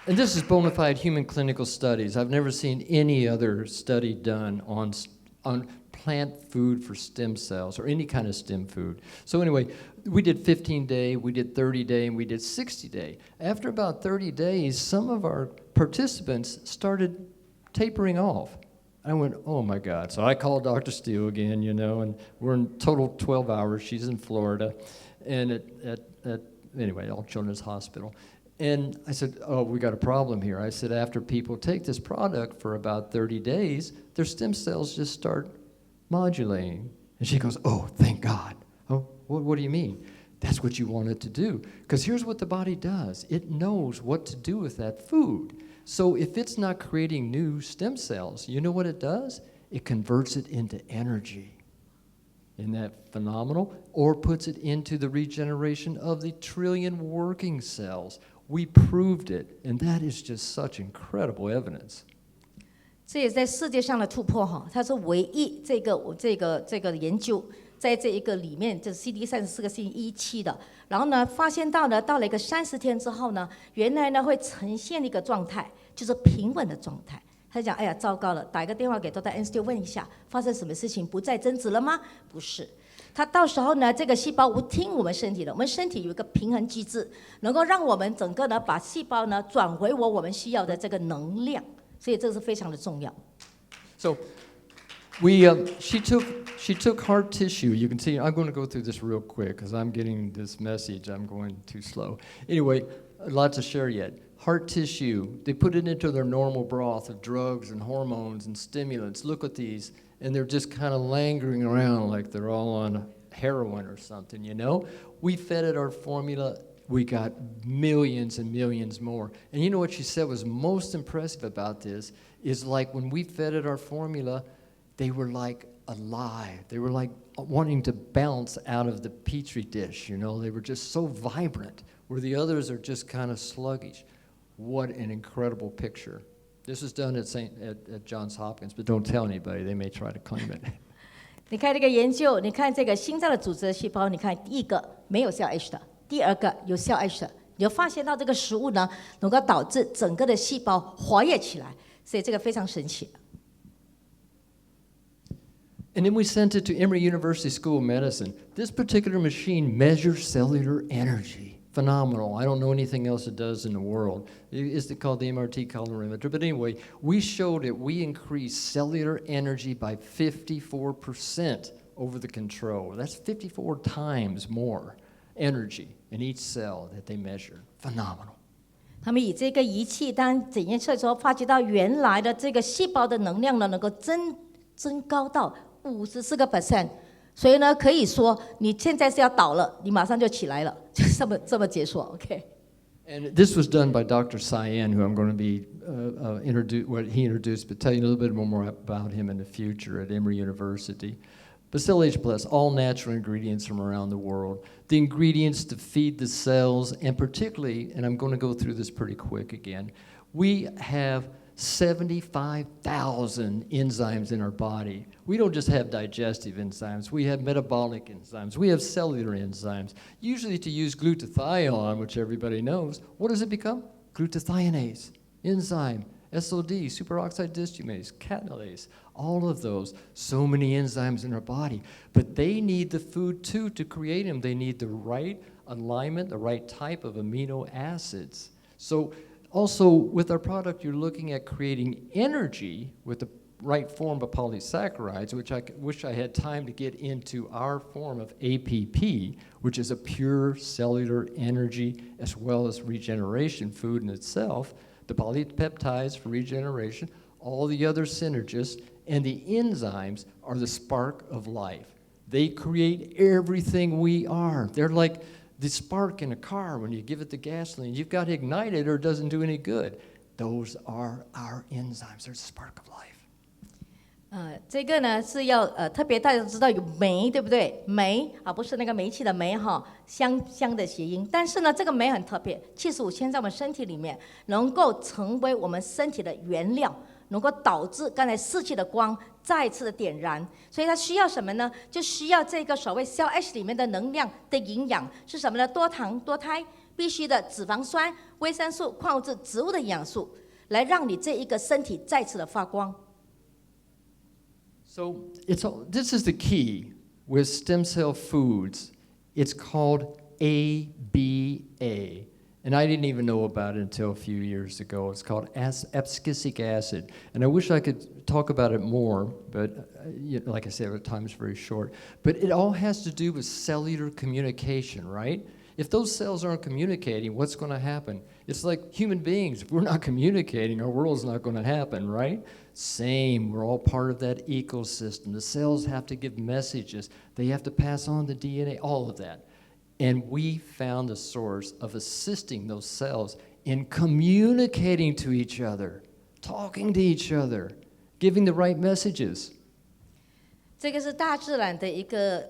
And this is bona fide human clinical studies. I've never seen any other study done on plant food for stem cells or any kind of stem food. So anyway, we did 15-day, we did 30-day, and we did 60-day. After about 30 days, some of our participants started tapering off. I went, oh my God. So I called Dr. Steele again, you know, and we're in total 12 hours. She's in Florida, and anyway, All Children's Hospital. And I said, oh, we got a problem here. I said, after people take this product for about 30 days, their stem cells just start modulating. And she goes, oh, thank God. Oh, what do you mean? That's what you want it to do. Because here's what the body does. It knows what to do with that food. So if it's not creating new stem cells, you know what it does? It converts it into energy. Isn't that phenomenal? Or puts it into the regeneration of the trillion working cells. We proved it, and that is just such incredible evidence. 这也在世界上的突破哈，它是唯一这个研究，在这一个里面，就是 CD34跟 CD17的，然后呢，发现到了一个30天之后呢，原来呢会呈现一个状态，就是平稳的状态。他讲，哎呀，糟糕了，打一个电话给 Dr. Einstein 问一下，发生什么事情，不再增殖了吗？不是。它到时候呢，这个细胞不听我们身体的，我们身体有一个平衡机制，能够让我们整个呢把细胞呢转回我们需要的这个能量。所以这是非常的重要。So, she took heart tissue. You can see, I'm going to go through this real quick because I'm getting this message. I'm going too slow. Anyway, a lot to share yet. Heart tissue, they put it into their normal broth of drugs and hormones and stimulants. Look at these, and they're just kind of lingering around like they're all on heroin or something, you know? We fed it our formula. We got millions and millions more. And you know what she said was most impressive about this is like when we fed it our formula, they were like alive. They were like wanting to bounce out of the petri dish, you know. They were just so vibrant, where the others are just kind of sluggish. What an incredible picture. This was done at Johns Hopkins, but don't tell anybody. They may try to claim it. 你看这个研究，你看这个心脏的组织的细胞，你看第一个没有 cell H 的。第二个有 cell H 的，你就发现到这个食物呢，能够导致整个的细胞活跃起来，所以这个非常神奇。And then we sent it to Emory University School of Medicine. This particular machine measures cellular energy. Phenomenal. I don't know anything else it does in the world. It's called the MRT colorimeter. But anyway, we showed that we increased cellular energy by 54% over the control. That's 54 times more energy in each cell that they measured. Phenomenal. 他们以这个仪器当检验测之后，发觉到原来的这个细胞的能量呢，能够增高到54%。所以呢，可以说你现在是要倒了，你马上就起来了，就这么解说 ，OK。And this was done by Dr. Cyan, who I'm going to be introduce what he introduced, but tell you a little bit more about him in the future at Emory University. But Cell Age Plus, all natural ingredients from around the world. The ingredients to feed the cells, and particularly, and I'm going to go through this pretty quick again, we have 75,000 enzymes in our body. We don't just have digestive enzymes. We have metabolic enzymes. We have cellular enzymes. Usually to use glutathione, which everybody knows, what does it become? Glutathionase, enzyme, SOD, superoxide dismutase, catalase, all of those. So many enzymes in our body. But they need the food too to create them. They need the right alignment, the right type of amino acids. So also, with our product, you're looking at creating energy with the right form of polysaccharides, which I wish I had time to get into our form of APP, which is a pure cellular energy as well as regeneration food in itself, the polypeptides for regeneration, all the other synergists, and the enzymes are the spark of life. They create everything we are. They're like the spark in a car when you give it the gasoline. You've got to ignite it or it doesn't do any good. Those are our enzymes. They're the spark of life. 这个呢是要特别大家知道有酶，对不对？酶啊，不是那个煤气的煤哈，香的谐音。但是呢，这个酶很特别，气素先在我们身体里面能够成为我们身体的原料，能够导致刚才逝去的光再次的点燃。所以它需要什么呢？就需要这个所谓 Cell H 里面的能量的营养是什么呢？多糖、多胎，必须的脂肪酸、维生素、矿物质、植物的营养素，来让你这一个身体再次的发光。So this is the key with stem cell foods. It's called ABA. And I didn't even know about it until a few years ago. It's called abscisic acid. And I wish I could talk about it more, but like I said, our time is very short. But it all has to do with cellular communication, right? If those cells aren't communicating, what's going to happen? It's like human beings. If we're not communicating, our world's not going to happen, right? Same. We're all part of that ecosystem. The cells have to give messages. They have to pass on the DNA, all of that. And we found the source of assisting those cells in communicating to each other, talking to each other, giving the right messages. 这个是大自然的一个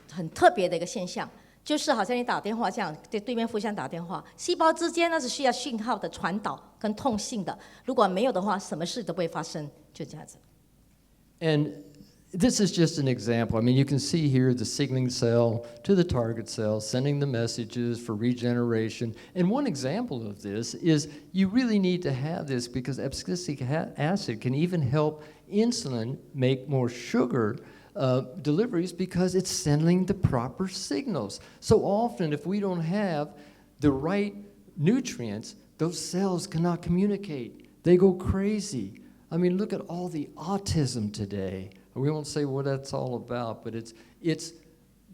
很特别的一个现象，就是好像你打电话这样，对对面互相打电话，细胞之间呢是需要讯号的传导跟通信的，如果没有的话，什么事都不会发生，就这样子。And this is just an example. I mean, you can see here the signaling cell to the target cell, sending the messages for regeneration. And one example of this is you really need to have this because abscisic acid can even help insulin make more sugar deliveries because it's sending the proper signals. So often, if we don't have the right nutrients, those cells cannot communicate. They go crazy. I mean, look at all the autism today. We won't say what that's all about, but it's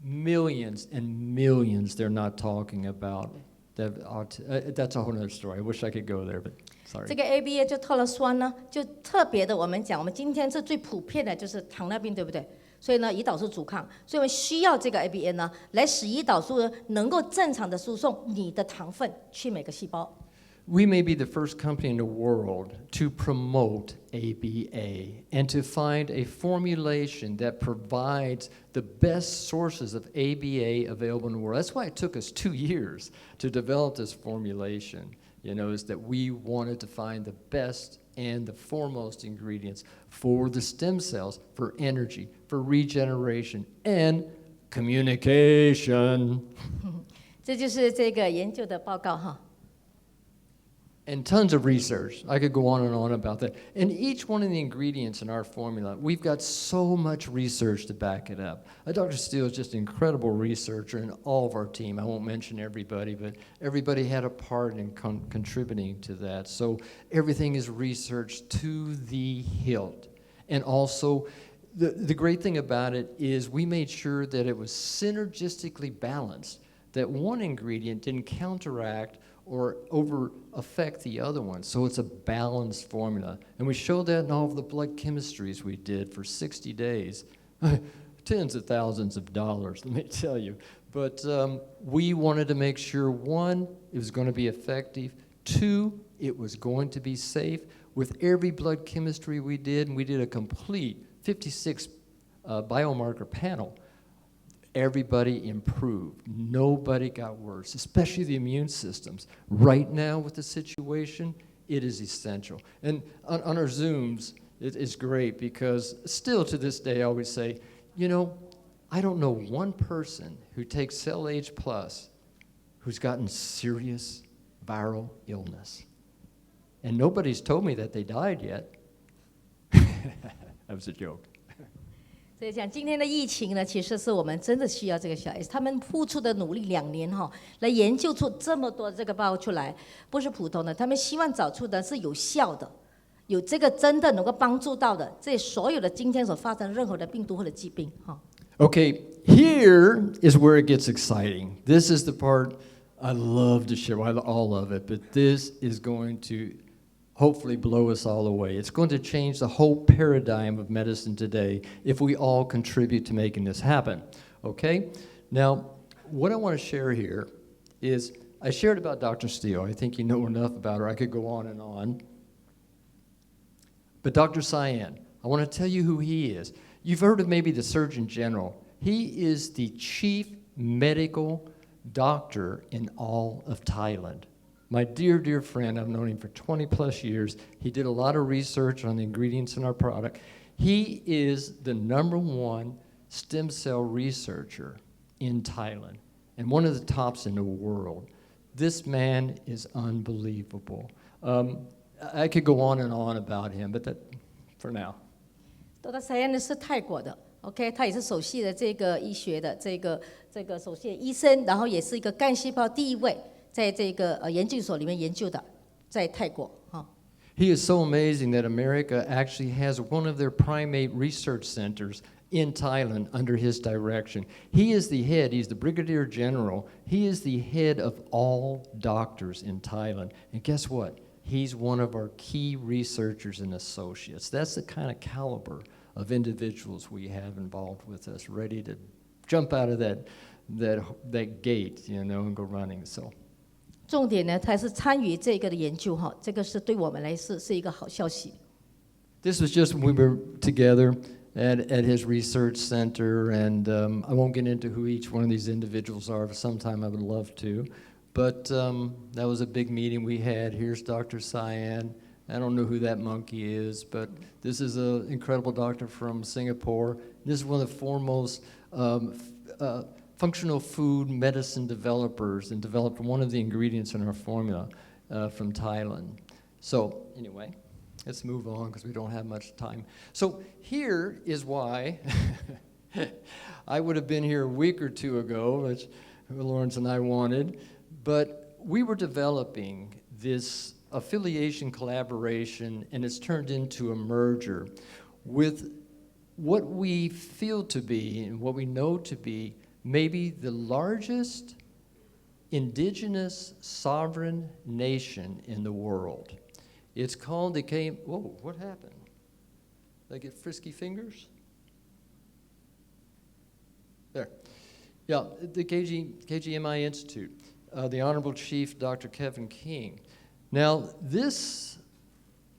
millions and millions they're not talking about. That's a whole other story. I wish I could go there, but sorry. 这个 ABA 就特了酸呢，就特别的，我们讲，我们今天是最普遍的就是糖尿病，对不对？所以呢，胰岛素阻抗，所以我们需要这个 ABA 呢，来使胰岛素能够正常的输送你的糖分去每个细胞。We may be the first company in the world to promote ABA and to find a formulation that provides the best sources of ABA available in the world. That's why it took us 2 years to develop this formulation, is that we wanted to find the best and the foremost ingredients for the stem cells, for energy, for regeneration, and communication. 这就是这个研究的报告哈。And tons of research. I could go on and on about that. And each one of the ingredients in our formula, we've got so much research to back it up. Dr. Steele is just an incredible researcher in all of our team. I won't mention everybody, but everybody had a part in contributing to that. So everything is researched to the hilt. And also, the great thing about it is we made sure that it was synergistically balanced, that one ingredient didn't counteract or over affect the other one. So it's a balanced formula. And we showed that in all of the blood chemistries we did for 60 days. Tens of thousands of dollars, let me tell you. But we wanted to make sure, one, it was going to be effective. Two, it was going to be safe. With every blood chemistry we did, and we did a complete 56 biomarker panel, everybody improved. Nobody got worse, especially the immune systems. Right now with the situation, it is essential. And on our Zooms, it's great because still to this day I always say, you know, I don't know one person who takes Cell Age Plus who's gotten serious viral illness. And nobody's told me that they died yet. That was a joke. 所以讲今天的疫情呢，其实是我们真的需要这个小 S， 他们付出的努力2年来研究出这么多这个包出来，不是普通的，他们希望找出的是有效的，有这个真的能够帮助到的，这所有的今天所发生任何的病毒或者疾病Okay, here is where it gets exciting. This is the part I love to share, well, all of it, but this is going to hopefully blow us all away. It's going to change the whole paradigm of medicine today if we all contribute to making this happen, okay? Now, what I want to share here is, I shared about Dr. Steele. I think you know enough about her. I could go on and on. But Dr. Cyan, I want to tell you who he is. You've heard of maybe the Surgeon General. He is the chief medical doctor in all of Thailand. My dear, dear friend, I've known him for 20 plus years. He did a lot of research on the ingredients in our product. He is the #1 stem cell researcher in Thailand and one of the tops in the world. This man is unbelievable. I could go on and on about him, but that for now. Dr. Cyan 是泰国的 ，OK， 他也是首席的这个医学的这个首席的医生，然后也是一个干细胞第一位在这个研究所里面研究的，在泰国He is so amazing that America actually has one of their primate research centers in Thailand under his direction. He is the head, he's the brigadier general, he is the head of all doctors in Thailand. And guess what? He's one of our key researchers and associates. That's the kind of caliber of individuals we have involved with us, ready to jump out of that gate, you know, and go running. So. 重点呢，他是参与这个的研究这个是对我们来说是一个好消息。This was just when we were together at his research center, and I won't get into who each one of these individuals are, but sometime I would love to. But that was a big meeting we had. Here's Dr. Cyan. I don't know who that monkey is, but this is an incredible doctor from Singapore. This is one of the foremost functional food medicine developers and developed one of the ingredients in our formula from Thailand. So anyway, let's move on because we don't have much time. So here is why I would have been here a week or two ago, which Lawrence and I wanted, but we were developing this affiliation collaboration, and it's turned into a merger with what we feel to be and what we know to be maybe the largest indigenous sovereign nation in the world. It's called the whoa, what happened? Did I get frisky fingers? There. Yeah, the KGMI Institute, the Honorable Chief Dr. Kevin King. Now, this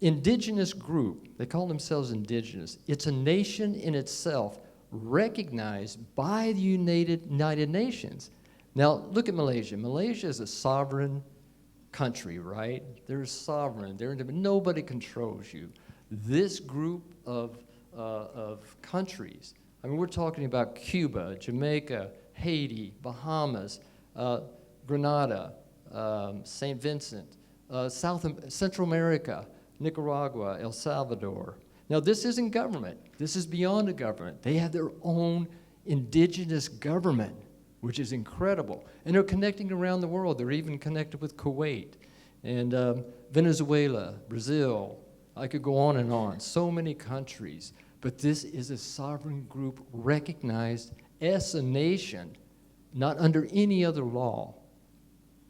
indigenous group, they call themselves indigenous, it's a nation in itself recognized by the United Nations. Now, look at Malaysia. Malaysia is a sovereign country, right? They're sovereign. Nobody controls you. This group of countries, I mean, we're talking about Cuba, Jamaica, Haiti, Bahamas, Grenada, St. Vincent, Central America, Nicaragua, El Salvador. Now, this isn't government. This is beyond a government. They have their own indigenous government, which is incredible. And they're connecting around the world. They're even connected with Kuwait and Venezuela, Brazil. I could go on and on. So many countries. But this is a sovereign group recognized as a nation, not under any other law.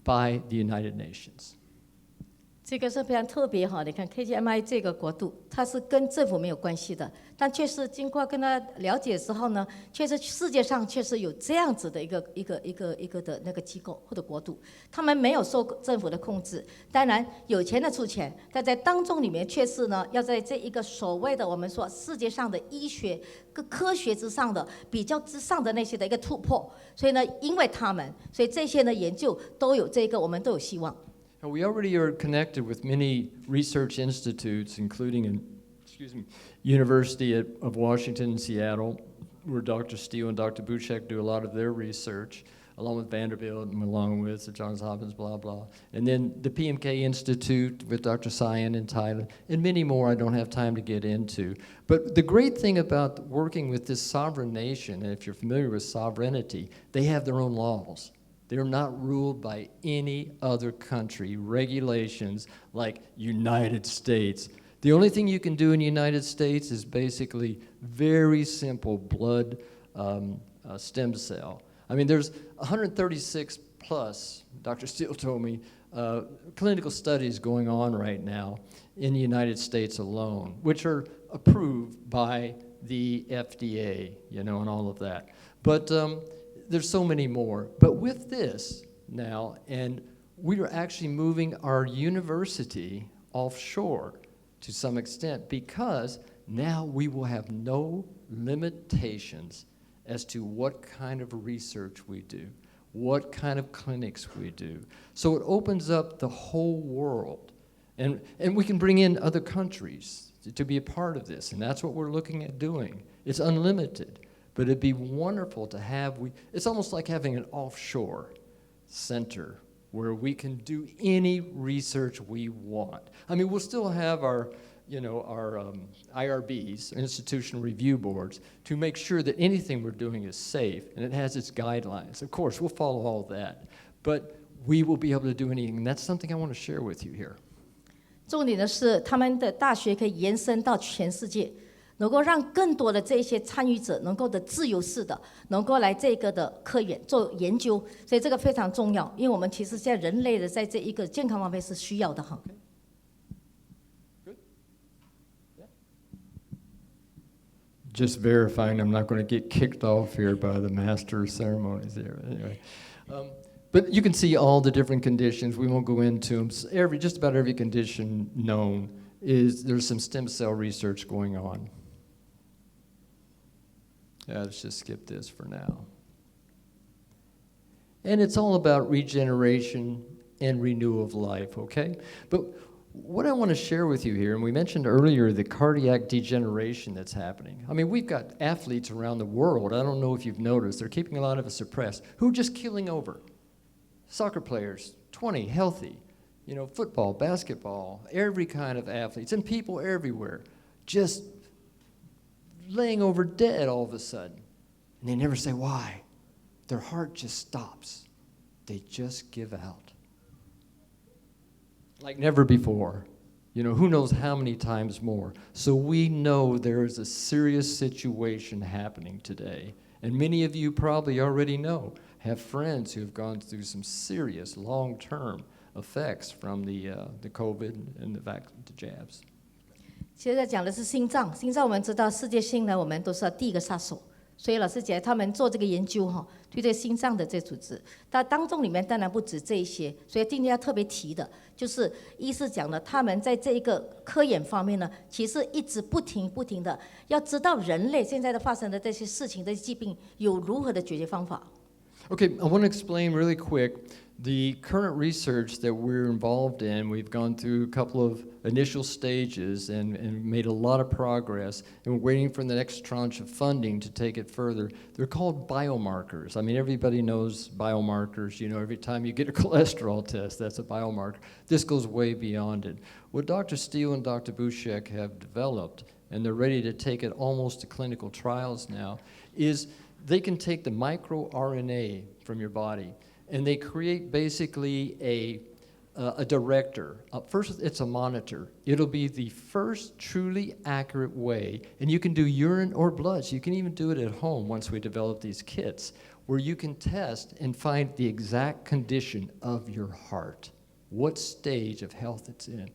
by the United Nations. 这个是非常特别哈，你看 KGMI 这个国度，它是跟政府没有关系的，但确实经过跟他了解之后呢，确实世界上确实有这样子的一个的那个机构或者国度，他们没有受政府的控制，当然有钱的出钱，但在当中里面确实呢，要在这一个所谓的我们说世界上的医学跟科学之上的比较之上的那些的一个突破，所以呢，因为他们，所以这些呢研究都有这个，我们都有希望。We already are connected with many research institutes, including University of Washington in Seattle, where Dr. Steele and Dr. Buchek do a lot of their research, along with Vanderbilt and along with Johns Hopkins, blah, blah. And then the PMK Institute with Dr. Cyan in Thailand, and many more I don't have time to get into. But the great thing about working with this sovereign nation, and if you're familiar with sovereignty, they have their own laws. They're not ruled by any other country, regulations like United States. The only thing you can do in the United States is basically very simple blood stem cell. I mean, there's 136 plus, Dr. Steele told me, clinical studies going on right now in the United States alone, which are approved by the FDA, and all of that. But there's so many more. But with this now, and we are actually moving our university offshore to some extent because now we will have no limitations as to what kind of research we do, what kind of clinics we do. So it opens up the whole world. And we can bring in other countries to be a part of this, and that's what we're looking at doing. It's unlimited. But it'd be wonderful to have, it's almost like having an offshore center where we can do any research we want. I mean, we'll still have our IRBs, institutional review boards, to make sure that anything we're doing is safe and it has its guidelines. Of course, we'll follow all that, but we will be able to do anything, and that's something I want to share with you here. 重点的是，他们的大学可以延伸到全世界。能够让更多的这些参与者能够的自由式的，能够来这个的科研做研究，所以这个非常重要，因为我们其实现在人类的在这一个健康方面是需要的哈。Just verifying I'm not going to get kicked off here by the master of ceremonies there. Anyway, but you can see all the different conditions. We won't go into them. Just about every condition known there's some stem cell research going on. Let's just skip this for now. And it's all about regeneration and renewal of life, okay? But what I want to share with you here, and we mentioned earlier the cardiac degeneration that's happening. I mean, we've got athletes around the world, I don't know if you've noticed, they're keeping a lot of us suppressed, who are just keeling over. Soccer players, 20, healthy, football, basketball, every kind of athletes, and people everywhere, just laying over dead all of a sudden. And they never say why. Their heart just stops. They just give out. Like never before. Who knows how many times more. So we know there is a serious situation happening today. And many of you probably already know, have friends who have gone through some serious long-term effects from the COVID and the jabs. 其实在讲的是心脏，心脏我们知道世界性呢，我们都是要第一个杀手。所以老师姐他们做这个研究哈，对这个心脏的这组织，但当中里面当然不止这一些，所以今天要特别提的，就是医师讲的，他们在这一个科研方面呢，其实一直不停的要知道人类现在的发生的这些事情的疾病有如何的解决方法。Okay, I want to explain really quick the current research that we're involved in. We've gone through a couple of initial stages and made a lot of progress, and we're waiting for the next tranche of funding to take it further. They're called biomarkers. I mean, everybody knows biomarkers. Every time you get a cholesterol test, that's a biomarker. This goes way beyond it. What Dr. Steele and Dr. Buchek have developed, and they're ready to take it almost to clinical trials now, is they can take the microRNA from your body, and they create basically a director. First, it's a monitor. It'll be the first truly accurate way, and you can do urine or blood, so you can even do it at home once we develop these kits, where you can test and find the exact condition of your heart, what stage of health it's in.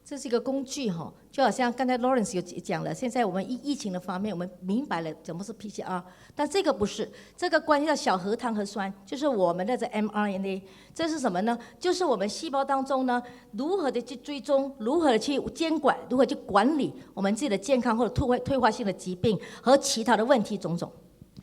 这是一个工具哈，就好像刚才 Lawrence 有讲了，现在我们疫情的方面，我们明白了什么是 PCR， 但这个不是，这个关系到小核糖核酸，就是我们的这 mRNA， 这是什么呢？就是我们细胞当中呢，如何的去追踪，如何的去监管，如何去管理我们自己的健康或者退化性的疾病和其他的问题种种。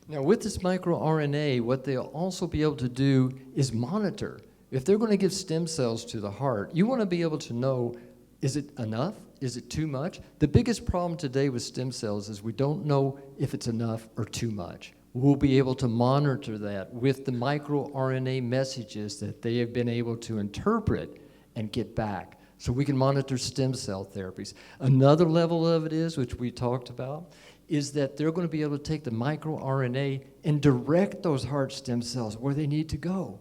Now, with this microRNA, what they'll also be able to do is monitor. If they're going to give stem cells to the heart, you want to be able to know, is it enough? Is it too much? The biggest problem today with stem cells is we don't know if it's enough or too much. We'll be able to monitor that with the microRNA messages that they have been able to interpret and get back. So we can monitor stem cell therapies. Another level of it is, which we talked about, is that they're going to be able to take the microRNA and direct those heart stem cells where they need to go.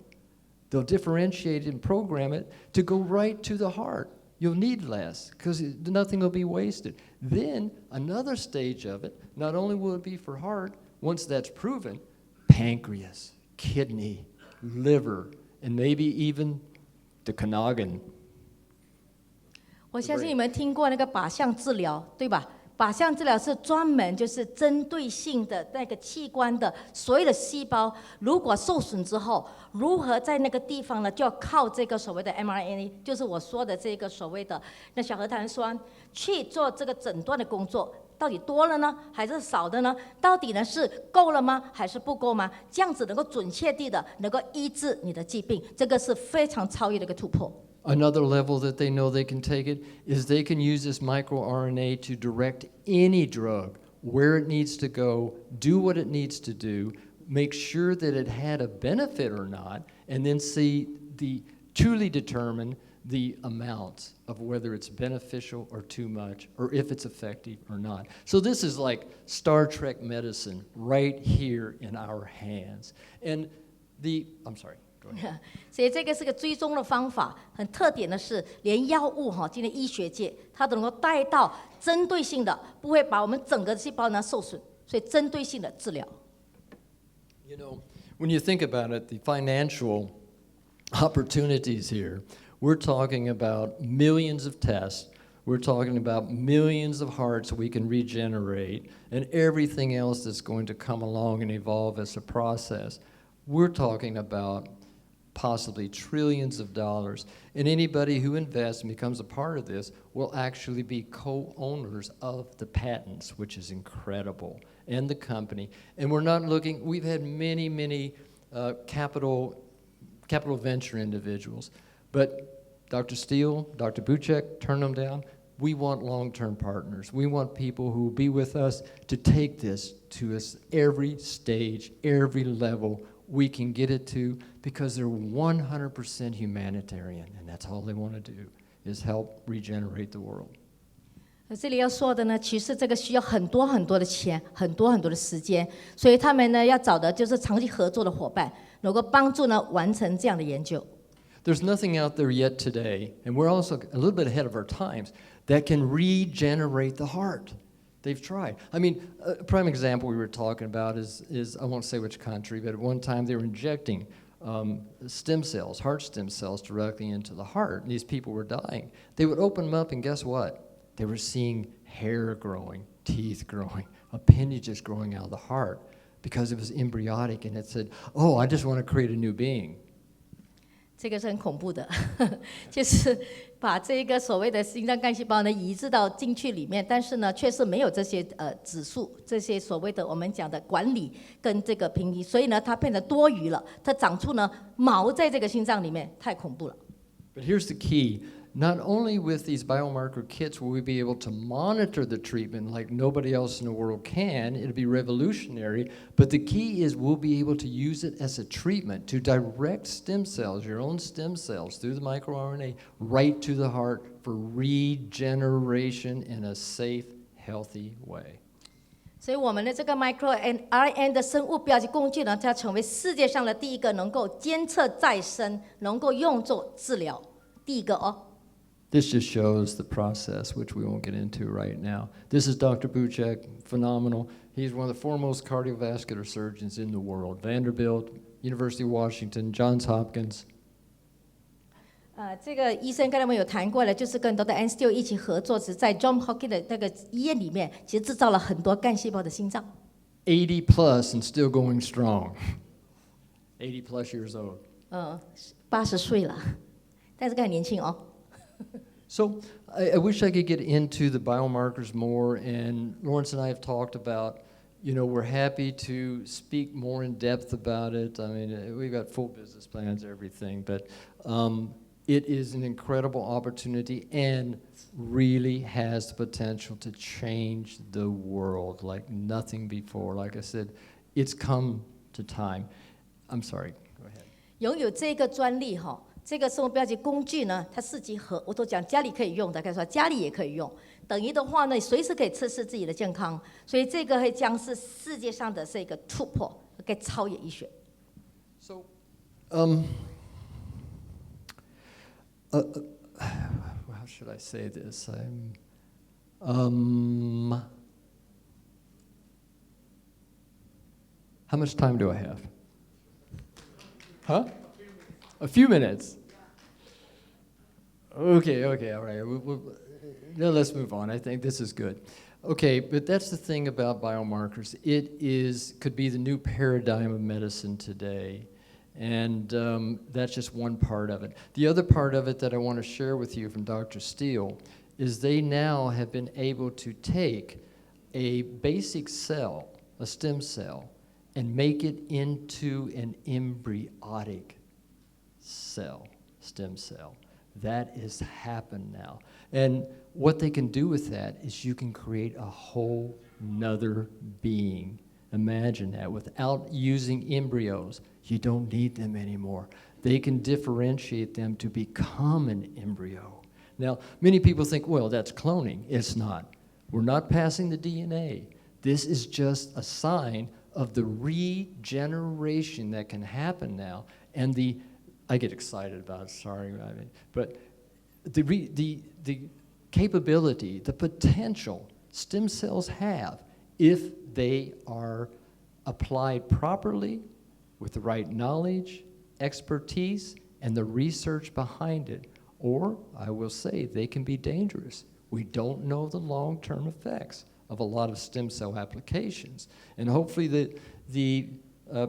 They'll differentiate and program it to go right to the heart. You'll need less because nothing will be wasted. Then another stage of it, not only will it be for heart, once that's proven, pancreas, kidney, liver, and maybe even the noggin. 我相信你们听过那个靶向治疗，对吧？靶向治疗是专门就是针对性的那个器官的所有的细胞，如果受损之后，如何在那个地方呢，就要靠这个所谓的 mRNA， 就是我说的这个所谓的那小核糖酸去做这个诊断的工作。到底多了呢，还是少的呢？到底呢是够了吗，还是不够吗？这样子能够准确地的能够医治你的疾病，这个是非常超越的一个突破。Another level that they know they can take it is they can use this microRNA to direct any drug where it needs to go, do what it needs to do, make sure that it had a benefit or not, and then truly determine the amounts of whether it's beneficial or too much, or if it's effective or not. So this is like Star Trek medicine right here in our hands. And I'm sorry. 所以这个是个追踪的方法，很特点的是，连药物今天医学界它都能够带到针对性的，不会把我们整个细胞呢受损，所以针对性的治疗。You know, when you think about it, the financial opportunities here, we're talking about millions of tests. We're talking about millions of hearts we can regenerate and everything else that's going to come along and evolve as a process. We're talking about possibly trillions of dollars. And anybody who invests and becomes a part of this will actually be co-owners of the patents, which is incredible, and the company. And we're not looking, we've had many capital venture individuals, but Dr. Steele, Dr. Buchek, turn them down. We want long-term partners. We want people who will be with us to take this to us every stage, every level we can get it to, because they're 100% humanitarian, and that's all they want to do is help regenerate the world. 这里要说的呢，其实这个需要很多的钱，很多的时间，所以他们呢要找的就是长期合作的伙伴，能够帮助呢完成这样的研究。There's nothing out there yet today, and we're also a little bit ahead of our times, that can regenerate the heart. They've tried. I mean, a prime example we were talking about is I won't say which country, but at one time they were injecting stem cells, heart stem cells, directly into the heart. And these people were dying. They would open them up, and guess what? They were seeing hair growing, teeth growing, appendages growing out of the heart because it was embryonic, and it said, oh, I just want to create a new being. 这个是很恐怖的，就是把这个所谓的心脏干细胞呢移植到进去里面，但是呢，确实没有这些指数，这些所谓的我们讲的管理跟这个评级，所以呢，它变得多余了，它长出呢毛在这个心脏里面，太恐怖了。But here's the key. Not only with these biomarker kits will we be able to monitor the treatment like nobody else in the world can, it'll be revolutionary, but the key is we'll be able to use it as a treatment to direct stem cells, your own stem cells, through the microRNA right to the heart for regeneration in a safe, healthy way. 所以我们的这个 microRNA 的生物标记工具呢，它成为世界上的第一个能够监测再生、能够用作治疗第一个哦。This just shows the process, which we won't get into right now. This is Dr. Buchek, phenomenal. He's one of the foremost cardiovascular surgeons in the world. Vanderbilt, University of Washington, Johns Hopkins. 这个医生刚才我们有谈过了，就是跟 Dr. Steele 一起合作，是在 John Hopkins 的那个医院里面，其实制造了很多干细胞的心脏。80 plus and still going strong. 80 plus years old. 80岁了，但是还很年轻哦。So I wish I could get into the biomarkers more, and Lawrence and I have talked about, we're happy to speak more in depth about it. I mean, we've got full business plans, everything, but it is an incredible opportunity and really has the potential to change the world like nothing before. Like I said, it's come to time. I'm sorry, go ahead. 拥有这个专利哈，这个生物标记工具呢，它4级盒，我都讲家里可以用的，可以说家里也可以用。等于的话呢，随时可以测试自己的健康，所以这个会将是世界上的这个突破，可以超越医学。So, how should I say this? How much time do I have? Huh? A few minutes. Okay, all right. Now let's move on. I think this is good. Okay, but that's the thing about biomarkers. It could be the new paradigm of medicine today. And that's just one part of it. The other part of it that I want to share with you from Dr. Steele is they now have been able to take a basic cell, a stem cell, and make it into an embryonic cell, stem cell. That has happened now. And what they can do with that is you can create a whole nother being. Imagine that. Without using embryos, you don't need them anymore. They can differentiate them to become an embryo. Now, many people think, well, that's cloning. It's not. We're not passing the DNA. This is just a sign of the regeneration that can happen now. And I get excited about it, sorry, but the capability, the potential stem cells have if they are applied properly with the right knowledge, expertise, and the research behind it. Or, I will say, they can be dangerous. We don't know the long-term effects of a lot of stem cell applications. And hopefully the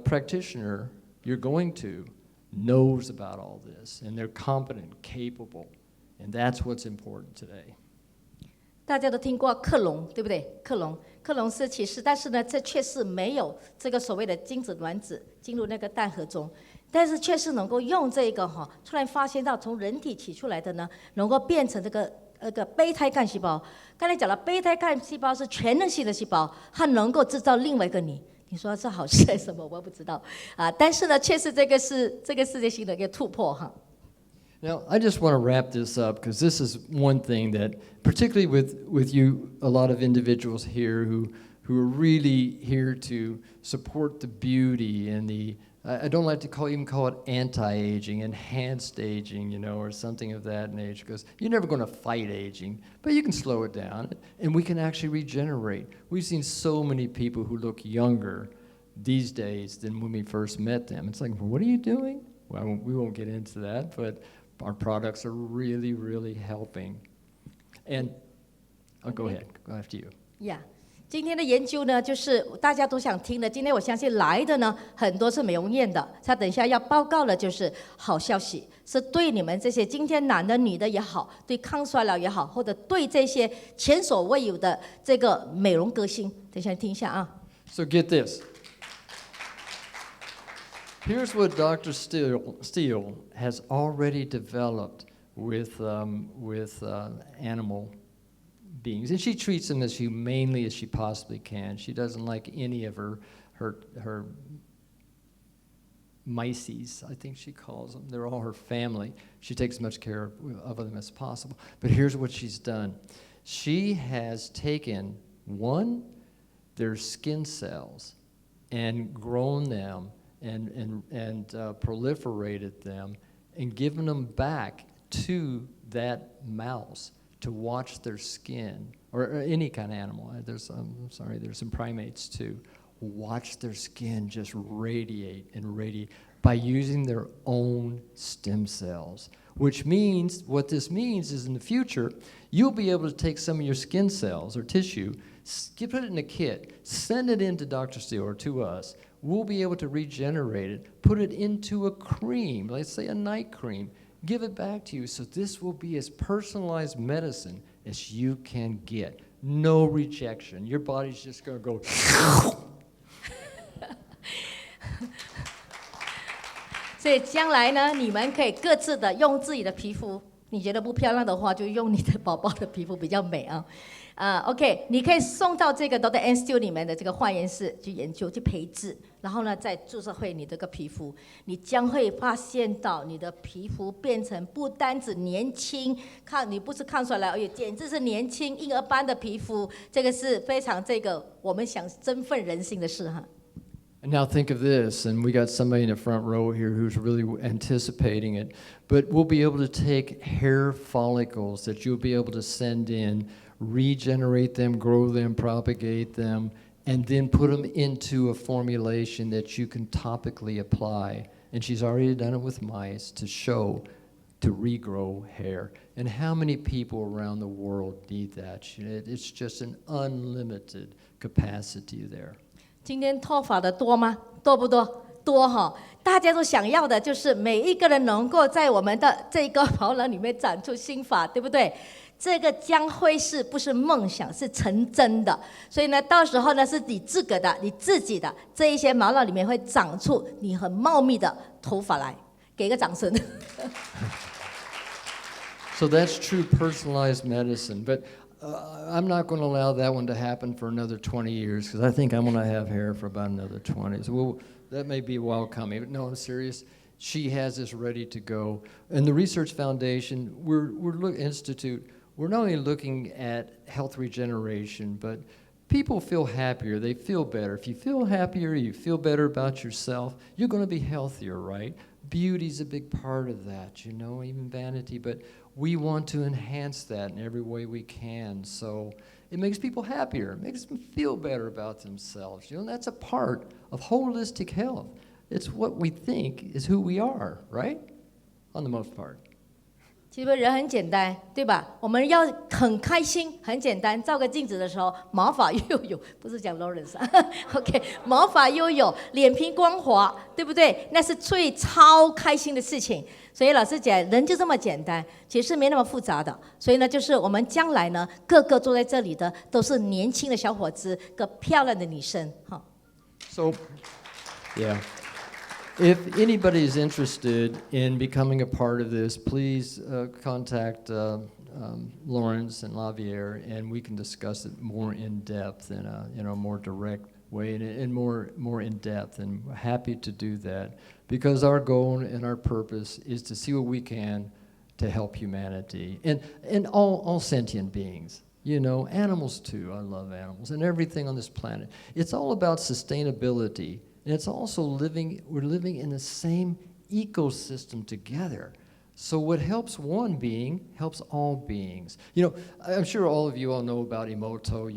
practitioner you're going to knows about all this, and they're competent, capable, and that's what's important today. 大家都听过克隆，对不对？克隆是其实，但是呢，这确实没有这个所谓的精子卵子进入那个蛋壳中，但是确实能够用这个突然发现到从人体取出来的呢，能够变成这个胚胎干细胞。刚才讲了，胚胎干细胞是全能性的细胞，它能够制造另外一个你。你说这好是什么？我不知道啊，但是呢，确实这个是这个世界性的一个突破哈。Now, I just want to wrap this up because this is one thing that, particularly with you, a lot of individuals here who are really here to support the beauty and I don't like to even call it anti-aging, enhanced aging, or something of that nature, because you're never going to fight aging, but you can slow it down, and we can actually regenerate. We've seen so many people who look younger these days than when we first met them. It's like, well, what are you doing? Well, we won't get into that, but our products are really, really helping. And I'll go ahead. Go after you. Yeah. 今天的研究呢，就是大家都想听的。今天我相信来的呢，很多是美容院的。他等一下要报告的就是好消息，是对你们这些今天男的、女的也好，对抗衰老也好，或者对这些前所未有的这个美容革新。等一下听一下啊。So get this. Here's what Dr. Steele has already developed with animal beings, and she treats them as humanely as she possibly can. She doesn't like any of her myces, I think she calls them. They're all her family. She takes as much care of them as possible. But here's what she's done. She has taken their skin cells and grown them and proliferated them and given them back to that mouse to watch their skin, or any kind of animal. There's some primates too. Watch their skin just radiate and radiate by using their own stem cells, which means, what this means is in the future, you'll be able to take some of your skin cells or tissue, put it in a kit, send it in to Dr. Steele or to us. We'll be able to regenerate it, put it into a cream, let's say a night cream, give it back to you. So this will be as personalized medicine as you can get. No rejection. Your body's just going to go. 所以将来呢，你们可以各自的用自己的皮肤，你觉得不漂亮的话，就用你的宝宝的皮肤比较美啊。OK， 你可以送到这个 Dr. Steele 里面的这个化验室去研究、去培植，然后呢，再注射回你这个皮肤，你将会发现到你的皮肤变成不单指年轻，你不是看出来而已，简直是年轻婴儿般的皮肤，这个是非常我们想振奋人心的事哈。And now think of this, and we got somebody in the front row here who's really anticipating it, but we'll be able to take hair follicles that you'll be able to send in, regenerate them, grow them, propagate them, and then put them into a formulation that you can topically apply. And she's already done it with mice to show to regrow hair. And how many people around the world need that? It's just an unlimited capacity there. 今天脱发的多吗？多不多？多哈！大家都想要的就是每一个人能够在我们的这个毛囊里面长出新发，对不对？这个将会是不是梦想，是成真的。所以呢，到时候呢，是你自个的、你自己的这一些毛囊里面会长出你很茂密的头发来，给个掌声。So that's true personalized medicine, but I'm not going to allow that one to happen for another 20 years because I think I'm going to have hair for about another 20. So that may be a while coming. But no, I'm serious. She has this ready to go. And the Research Foundation, Institute, we're not only looking at health regeneration, but people feel happier. They feel better. If you feel happier, you feel better about yourself, you're going to be healthier, right? Beauty's a big part of that, even vanity. But we want to enhance that in every way we can. So it makes people happier. It makes them feel better about themselves. That's a part of holistic health. It's what we think is who we are, right? On the most part. 其实人很简单，对吧？我们要很开心，很简单。照个镜子的时候，毛发又有，不是讲 Lawrence ，OK， 毛发又有，脸皮光滑，对不对？那是最超开心的事情。所以老师讲，人就这么简单，其实没那么复杂的。所以呢，就是我们将来呢，个个坐在这里的都是年轻的小伙子，个漂亮的女生，哈。So, yeah. If anybody is interested in becoming a part of this, please contact Lawrence and Lavier, and we can discuss it more in depth in a more direct way and more in depth. And we're happy to do that because our goal and our purpose is to see what we can to help humanity and all sentient beings. Animals too. I love animals and everything on this planet. It's all about sustainability. And it's also we're living in the same ecosystem together. So what helps one being helps all beings. I'm sure all of you all know about Emoto,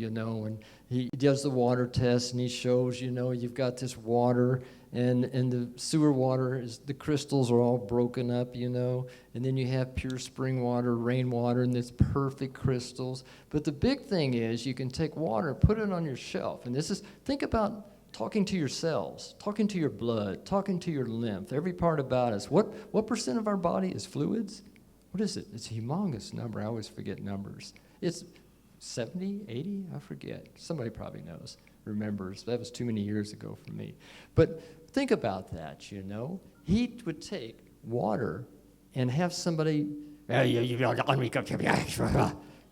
and he does the water test and he shows, you've got this water and the sewer water, the crystals are all broken up, and then you have pure spring water, rainwater, and it's perfect crystals. But the big thing is you can take water and put it on your shelf. And think about talking to your cells, talking to your blood, talking to your lymph, every part about us. What percent of our body is fluids? What is it? It's a humongous number. I always forget numbers. It's 70, 80? I forget. Somebody probably remembers. That was too many years ago for me. But think about that, He would take water and have somebody to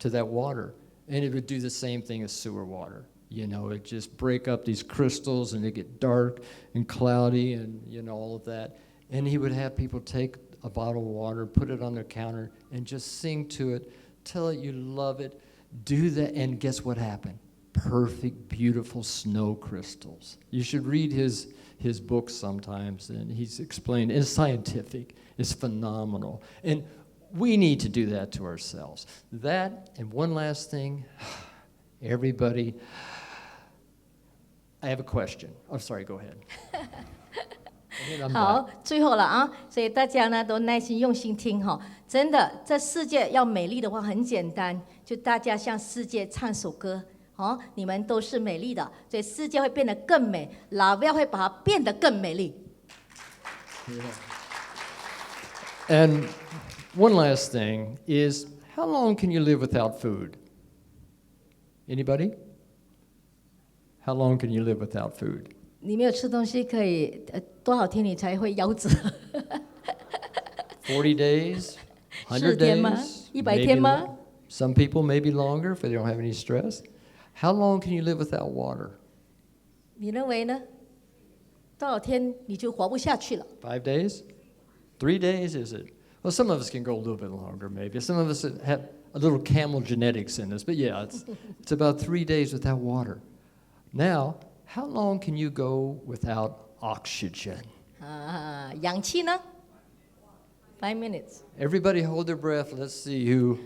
that water, and it would do the same thing as sewer water. It just break up these crystals and they get dark and cloudy and, all of that. And he would have people take a bottle of water, put it on their counter, and just sing to it, tell it you love it, do that, and guess what happened? Perfect, beautiful snow crystals. You should read his books sometimes, and he's explained. It's scientific. It's phenomenal. And we need to do that to ourselves. That, and one last thing, everybody, I have a question. I'm sorry, go ahead. And then I'm 好 done.，最后了啊，所以大家呢都耐心用心听哈。真的，这世界要美丽的话很简单，就大家向世界唱首歌。哦，你们都是美丽的，所以世界会变得更美，老庙会把它变得更美丽。And one last thing is, how long can you live without food? Anybody? How long can you live without food? 你没有吃东西可以多少天你才会夭折？ 40 days? 100 10天吗？ days? 100天吗？ Some people maybe longer if they don't have any stress. How long can you live without water? 你认为呢？多少天你就活不下去了？ 5 days? 3 days, is it? Well, some of us can go a little bit longer, maybe. Some of us have a little camel genetics in us. But yeah, it's about 3 days without water. Now, how long can you go without oxygen? 啊，氧气呢？5 minutes。 Everybody hold their breath. Let's see who.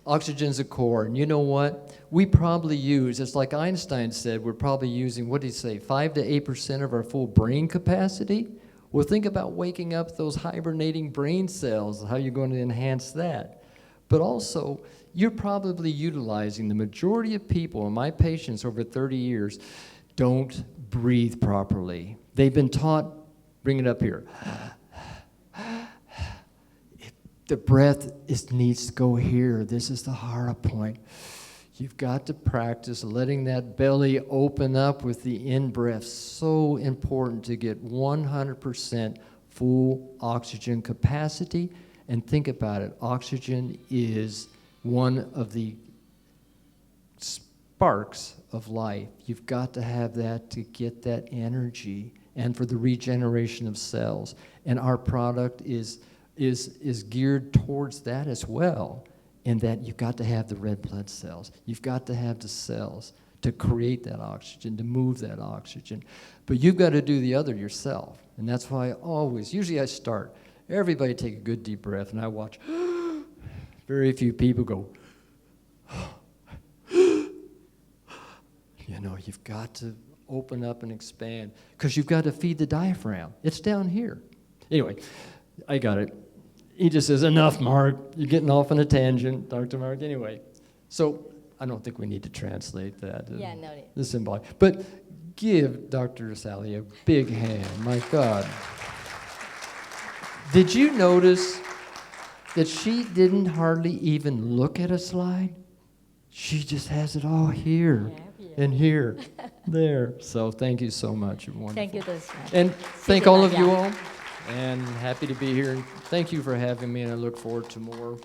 Oxygen's a core. And you know what? We probably use, it's like Einstein said, we're probably using, what did he say, 5 to 8% of our full brain capacity? Well, think about waking up those hibernating brain cells, how you're going to enhance that. But also, you're probably utilizing, the majority of people, and my patients over 30 years, don't breathe properly. They've been taught, bring it up here. The breath needs to go here. This is the hard point. You've got to practice letting that belly open up with the in-breath. So important to get 100% full oxygen capacity. And think about it. Oxygen is one of the sparks of life. You've got to have that to get that energy and for the regeneration of cells. And our product is geared towards that as well, in that you've got to have the red blood cells. You've got to have the cells to create that oxygen, to move that oxygen. But you've got to do the other yourself. And that's why usually I start, everybody take a good deep breath, and I watch very few people go, you know, you've got to open up and expand, because you've got to feed the diaphragm. It's down here. Anyway, I got it. He just says, enough, Mark. You're getting off on a tangent, Dr. Mark. Anyway, so I don't think we need to translate that. Yeah, no. The symbolic. But give Dr. Sally a big hand. My God. Did you notice that she didn't hardly even look at a slide? She just has it all here and here, there. So thank you so much. Thank you, Dr. And thank all of you all. And happy to be here. Thank you for having me, and I look forward to more.